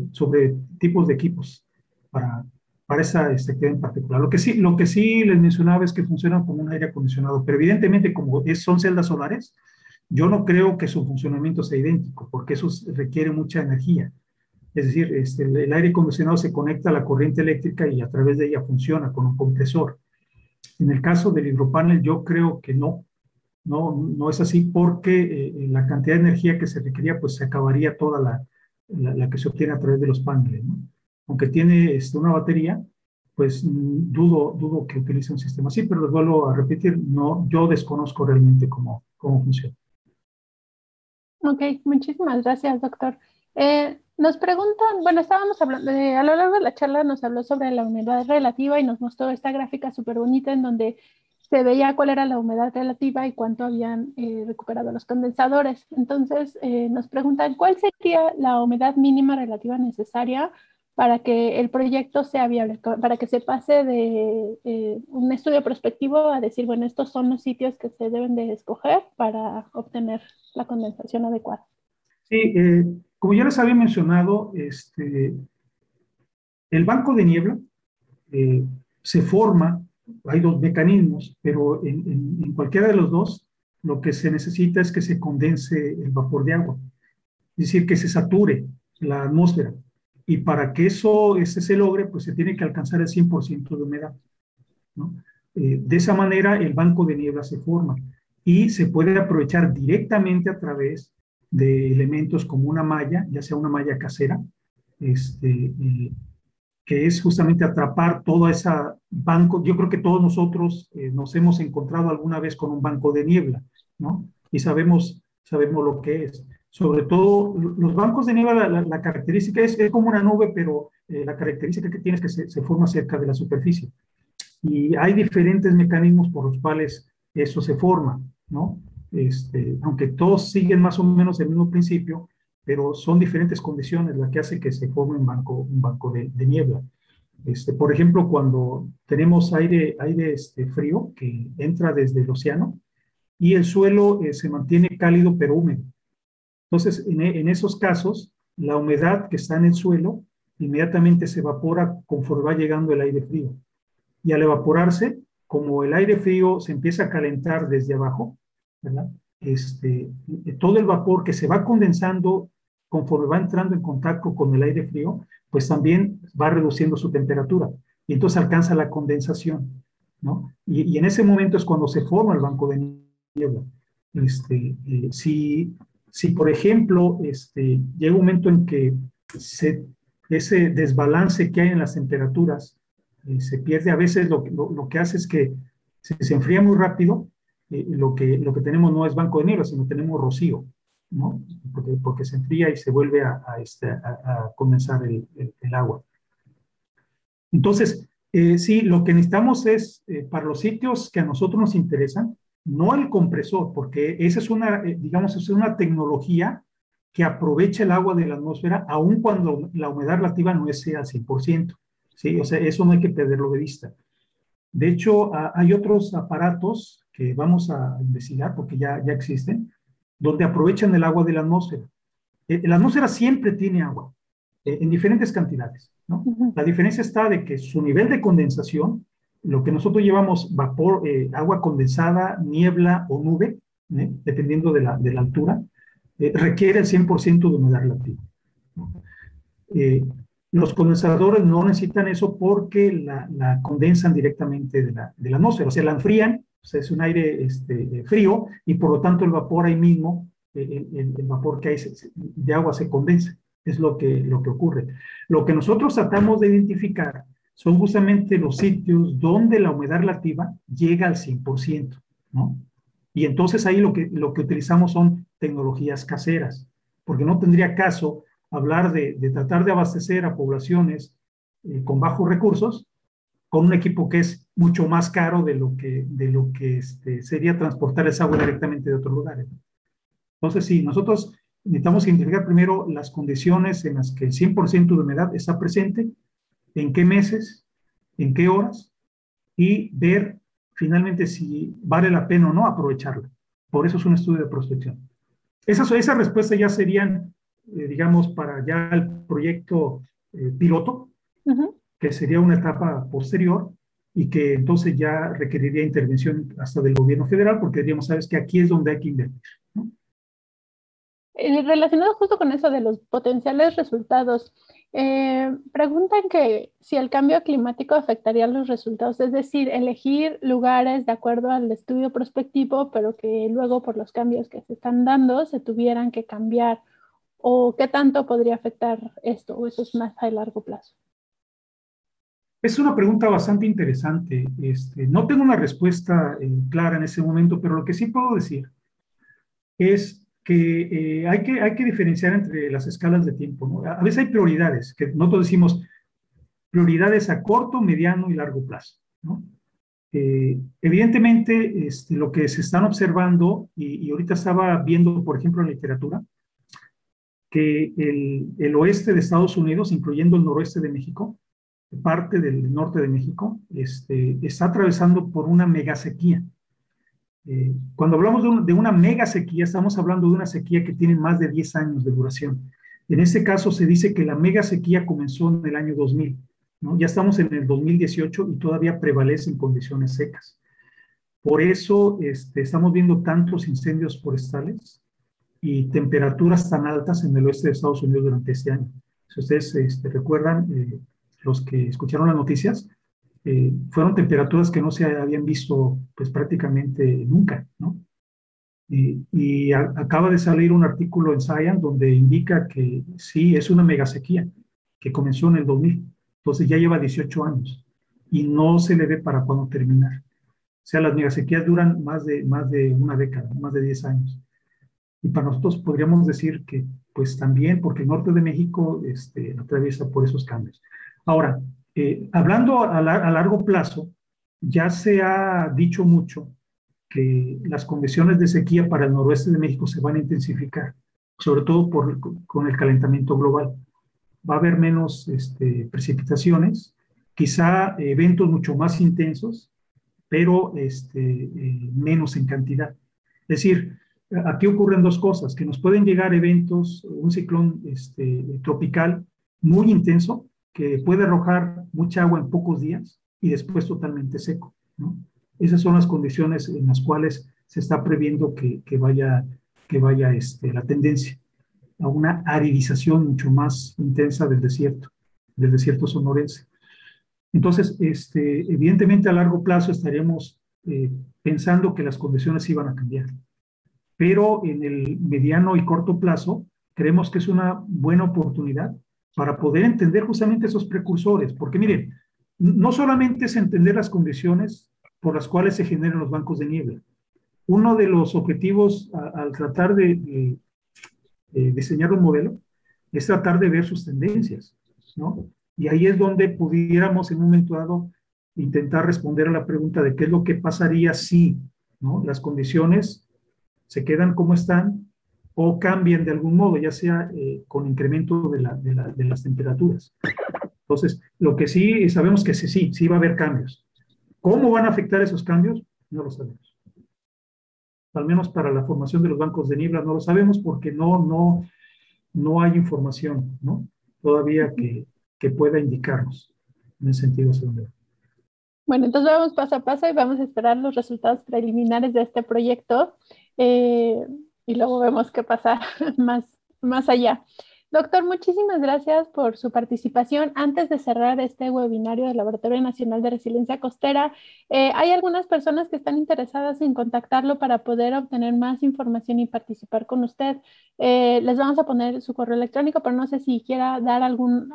S2: tipos de equipos para, para esa actividad en particular. Lo que sí les mencionaba es que funcionan como un aire acondicionado, pero evidentemente como son celdas solares, yo no creo que su funcionamiento sea idéntico, porque eso requiere mucha energía. Es decir, el aire acondicionado se conecta a la corriente eléctrica y a través de ella funciona con un compresor. En el caso del hidropanel, yo creo que no es así porque la cantidad de energía que se requería, pues se acabaría toda la que se obtiene a través de los paneles, ¿no? Aunque tiene una batería, pues dudo que utilice un sistema así, pero les vuelvo a repetir, no, yo desconozco realmente cómo funciona.
S1: Ok, muchísimas gracias, doctor. Nos preguntan, bueno, estábamos hablando, a lo largo de la charla nos habló sobre la humedad relativa y nos mostró esta gráfica súper bonita en donde se veía cuál era la humedad relativa y cuánto habían recuperado los condensadores. Entonces, nos preguntan, ¿cuál sería la humedad mínima relativa necesaria para que el proyecto sea viable, para que se pase de un estudio prospectivo a decir, bueno, estos son los sitios que se deben de escoger para obtener la condensación adecuada?
S2: Sí, como ya les había mencionado, el banco de niebla se forma, hay dos mecanismos, pero en cualquiera de los dos lo que se necesita es que se condense el vapor de agua, es decir, que se sature la atmósfera. Y para que eso se logre, pues se tiene que alcanzar el 100% de humedad, ¿no? De esa manera el banco de niebla se forma y se puede aprovechar directamente a través de elementos como una malla, ya sea una malla casera, que es justamente atrapar todo ese banco. Yo creo que todos nosotros nos hemos encontrado alguna vez con un banco de niebla, ¿no? Y sabemos lo que es. Sobre todo, los bancos de niebla, la característica es como una nube, pero la característica que tiene es que se forma cerca de la superficie. Y hay diferentes mecanismos por los cuales eso se forma, ¿no? Aunque todos siguen más o menos el mismo principio, pero son diferentes condiciones las que hace que se forme un banco de niebla. Por ejemplo, cuando tenemos aire frío que entra desde el océano y el suelo se mantiene cálido pero húmedo. Entonces, en esos casos, la humedad que está en el suelo inmediatamente se evapora conforme va llegando el aire frío. Y al evaporarse, como el aire frío se empieza a calentar desde abajo, ¿verdad? Todo el vapor que se va condensando conforme va entrando en contacto con el aire frío, pues también va reduciendo su temperatura. Y entonces alcanza la condensación, ¿no? Y en ese momento es cuando se forma el banco de niebla. Si, por ejemplo, llega un momento en que ese desbalance que hay en las temperaturas se pierde, a veces lo que hace es que se enfría muy rápido. Lo que tenemos no es banco de niebla, sino tenemos rocío, ¿no? Porque se enfría y se vuelve a condensar el agua. Entonces, sí, lo que necesitamos es, para los sitios que a nosotros nos interesan, no el compresor, porque esa es digamos, es una tecnología que aprovecha el agua de la atmósfera, aun cuando la humedad relativa no sea al 100%, ¿sí? O sea, eso no hay que perderlo de vista. De hecho, hay otros aparatos que vamos a investigar, porque ya existen, donde aprovechan el agua de la atmósfera. La atmósfera siempre tiene agua, en diferentes cantidades, ¿no? La diferencia está de que su nivel de condensación, lo que nosotros llevamos vapor, agua condensada, niebla o nube, dependiendo de la altura, requiere el 100% de humedad relativa. Los condensadores no necesitan eso porque la condensan directamente de la atmósfera, o sea, la enfrían, o sea, es un aire frío y por lo tanto el vapor ahí mismo, el vapor que hay de agua se condensa, es lo que ocurre. Lo que nosotros tratamos de identificar son justamente los sitios donde la humedad relativa llega al 100%, ¿no? Y entonces ahí lo que utilizamos son tecnologías caseras, porque no tendría caso hablar de tratar de abastecer a poblaciones con bajos recursos con un equipo que es mucho más caro de lo que sería transportar esa agua directamente de otros lugares. Entonces, sí, nosotros necesitamos identificar primero las condiciones en las que el 100% de humedad está presente, en qué meses, en qué horas, y ver finalmente si vale la pena o no aprovecharla. Por eso es un estudio de prospección. Esas respuestas ya serían, digamos, para ya el proyecto piloto, que sería una etapa posterior y que entonces ya requeriría intervención hasta del gobierno federal, porque diríamos, sabes que aquí es donde hay que invertir, ¿no?
S1: Relacionado justo con eso de los potenciales resultados, preguntan que si el cambio climático afectaría los resultados, es decir, elegir lugares de acuerdo al estudio prospectivo, pero que luego por los cambios que se están dando se tuvieran que cambiar, o qué tanto podría afectar esto, o eso es más a largo plazo.
S2: Es una pregunta bastante interesante. No tengo una respuesta clara en ese momento, pero lo que sí puedo decir es que hay que diferenciar entre las escalas de tiempo, ¿no? A veces hay prioridades, que nosotros decimos prioridades a corto, mediano y largo plazo, ¿no? Evidentemente, lo que se están observando, y ahorita estaba viendo, por ejemplo, en literatura, que el oeste de Estados Unidos, incluyendo el noroeste de México, parte del norte de México, está atravesando por una mega sequía. Cuando hablamos de una mega sequía, estamos hablando de una sequía que tiene más de 10 años de duración. En este caso se dice que la mega sequía comenzó en el año 2000, ¿no? Ya estamos en el 2018 y todavía prevalecen condiciones secas. Por eso estamos viendo tantos incendios forestales y temperaturas tan altas en el oeste de Estados Unidos durante este año. Si ustedes recuerdan, los que escucharon las noticias, fueron temperaturas que no se habían visto pues prácticamente nunca, ¿no? Acaba de salir un artículo en Science donde indica que sí, es una megasequía que comenzó en el 2000, entonces ya lleva 18 años y no se le ve para cuándo terminar. O sea, las megasequías duran más de una década, más de 10 años. Y para nosotros podríamos decir que, pues también, porque el norte de México atraviesa por esos cambios. Ahora, hablando a largo plazo, ya se ha dicho mucho que las condiciones de sequía para el noroeste de México se van a intensificar, sobre todo con el calentamiento global. Va a haber menos precipitaciones, quizá eventos mucho más intensos, pero menos en cantidad. Es decir, aquí ocurren dos cosas, que nos pueden llegar eventos, un ciclón tropical muy intenso, que puede arrojar mucha agua en pocos días y después totalmente seco, ¿no? Esas son las condiciones en las cuales se está previendo que vaya la tendencia a una aridización mucho más intensa del desierto sonorense. Entonces, evidentemente a largo plazo estaríamos pensando que las condiciones iban a cambiar, pero en el mediano y corto plazo creemos que es una buena oportunidad para poder entender justamente esos precursores, porque miren, no solamente es entender las condiciones por las cuales se generan los bancos de niebla. Uno de los objetivos al tratar de diseñar un modelo es tratar de ver sus tendencias, ¿no? Y ahí es donde pudiéramos en un momento dado intentar responder a la pregunta de qué es lo que pasaría si, ¿no?, las condiciones se quedan como están o cambian de algún modo, ya sea con incremento de las temperaturas. Entonces, lo que sí sabemos que sí va a haber cambios. ¿Cómo van a afectar esos cambios? No lo sabemos. Al menos para la formación de los bancos de niebla no lo sabemos porque no hay información, ¿no?, todavía que pueda indicarnos en ese sentido hacia dónde va.
S1: Bueno, entonces vamos paso a paso y vamos a esperar los resultados preliminares de este proyecto y luego vemos qué pasa más allá. Doctor, muchísimas gracias por su participación. Antes de cerrar este webinario del Laboratorio Nacional de Resiliencia Costera, hay algunas personas que están interesadas en contactarlo para poder obtener más información y participar con usted. Les vamos a poner su correo electrónico, pero no sé si quiera dar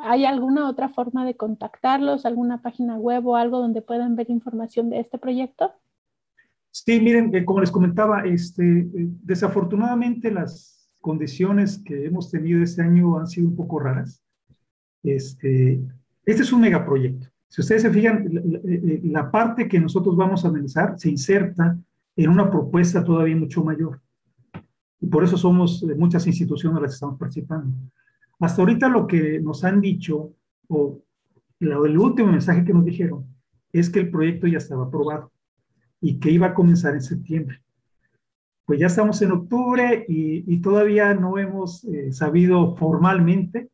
S1: ¿hay alguna otra forma de contactarlos, alguna página web o algo donde puedan ver información de este proyecto?
S2: Sí, miren, como les comentaba, desafortunadamente las condiciones que hemos tenido este año han sido un poco raras. Este es un megaproyecto. Si ustedes se fijan, la parte que nosotros vamos a analizar se inserta en una propuesta todavía mucho mayor. Y por eso somos muchas instituciones las que estamos participando. Hasta ahorita lo que nos han dicho, o el último mensaje que nos dijeron, es que el proyecto ya estaba aprobado y que iba a comenzar en septiembre. Pues ya estamos en octubre y todavía no hemos sabido formalmente.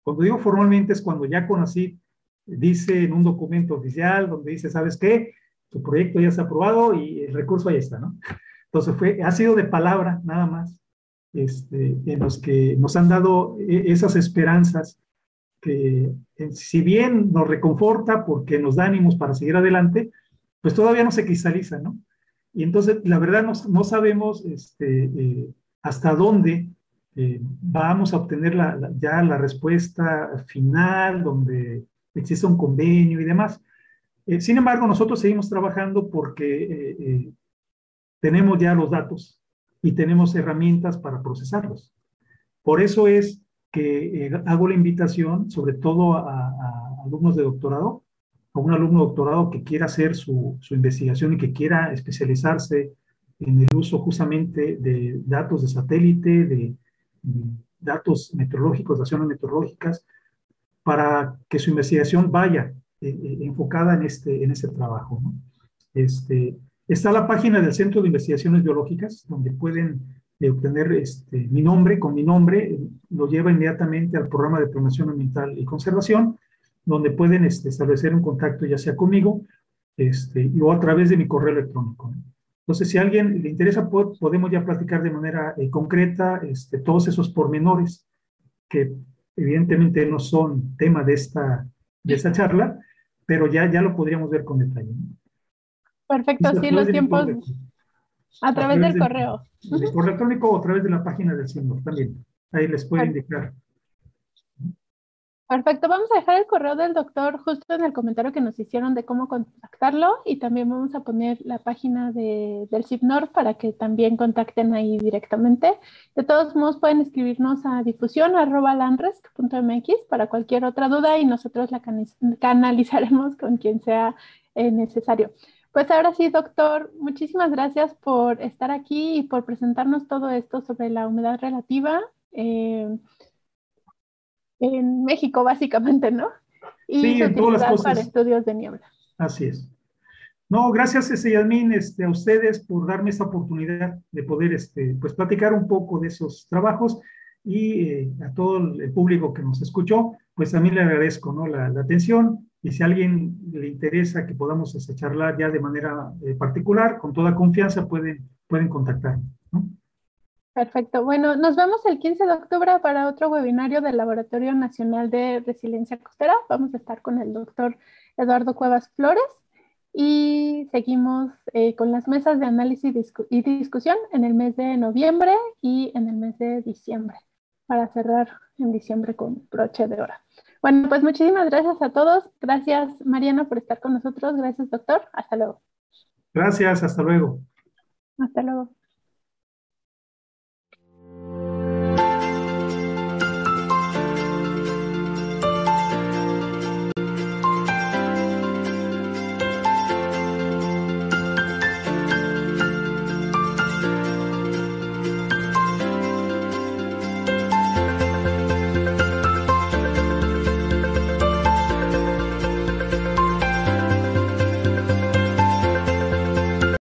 S2: Cuando digo formalmente es cuando ya CONACYT dice en un documento oficial donde dice, ¿sabes qué? Tu proyecto ya está aprobado y el recurso ahí está, ¿no? Entonces ha sido de palabra nada más, en los que nos han dado esas esperanzas que si bien nos reconforta porque nos da ánimos para seguir adelante, pues todavía no se cristaliza, ¿no? Y entonces, la verdad, no sabemos hasta dónde vamos a obtener ya la respuesta final, donde existe un convenio y demás. Sin embargo, nosotros seguimos trabajando porque tenemos ya los datos y tenemos herramientas para procesarlos. Por eso es que hago la invitación, sobre todo a alumnos de doctorado, a un alumno de doctorado que quiera hacer su investigación y que quiera especializarse en el uso justamente de datos de satélite, de datos meteorológicos, de acciones meteorológicas, para que su investigación vaya enfocada en este trabajo, ¿no? Está la página del Centro de Investigaciones Biológicas, donde pueden obtener mi nombre, con mi nombre, lo lleva inmediatamente al programa de promoción ambiental y conservación, donde pueden establecer un contacto ya sea conmigo o a través de mi correo electrónico, ¿no? Entonces, si a alguien le interesa, podemos ya platicar de manera concreta todos esos pormenores que evidentemente no son tema de esta charla, pero ya lo podríamos ver con detalle, ¿no?
S1: Perfecto,
S2: Es a
S1: sí,
S2: través
S1: los
S2: de mi
S1: tiempos
S2: correo,
S1: a
S2: a
S1: través
S2: través
S1: del correo.
S2: del correo electrónico o a través de la página del CIMOR también. Ahí les puedo indicar.
S1: Perfecto, vamos a dejar el correo del doctor justo en el comentario que nos hicieron de cómo contactarlo y también vamos a poner la página del CIPNOR para que también contacten ahí directamente. De todos modos, pueden escribirnos a difusión@lanresc.mx para cualquier otra duda y nosotros la canalizaremos con quien sea necesario. Pues ahora sí, doctor, muchísimas gracias por estar aquí y por presentarnos todo esto sobre la humedad relativa. En México, básicamente, ¿no? Y
S2: Sí,
S1: su
S2: en todas las
S1: utilidad para
S2: cosas.
S1: estudios de niebla.
S2: Así es. No, gracias, Yasmín, a ustedes por darme esta oportunidad de poder, pues, platicar un poco de esos trabajos y a todo el público que nos escuchó, pues también le agradezco, ¿no? La atención y si a alguien le interesa que podamos charlar ya de manera particular, con toda confianza pueden contactar, ¿no?
S1: Perfecto. Bueno, nos vemos el 15 de octubre para otro webinario del Laboratorio Nacional de Resiliencia Costera. Vamos a estar con el doctor Eduardo Cuevas Flores y seguimos con las mesas de análisis y discusión en el mes de noviembre y en el mes de diciembre, para cerrar en diciembre con broche de oro. Bueno, pues muchísimas gracias a todos. Gracias, Mariano, por estar con nosotros. Gracias, doctor. Hasta luego.
S2: Gracias, hasta luego.
S1: Hasta luego.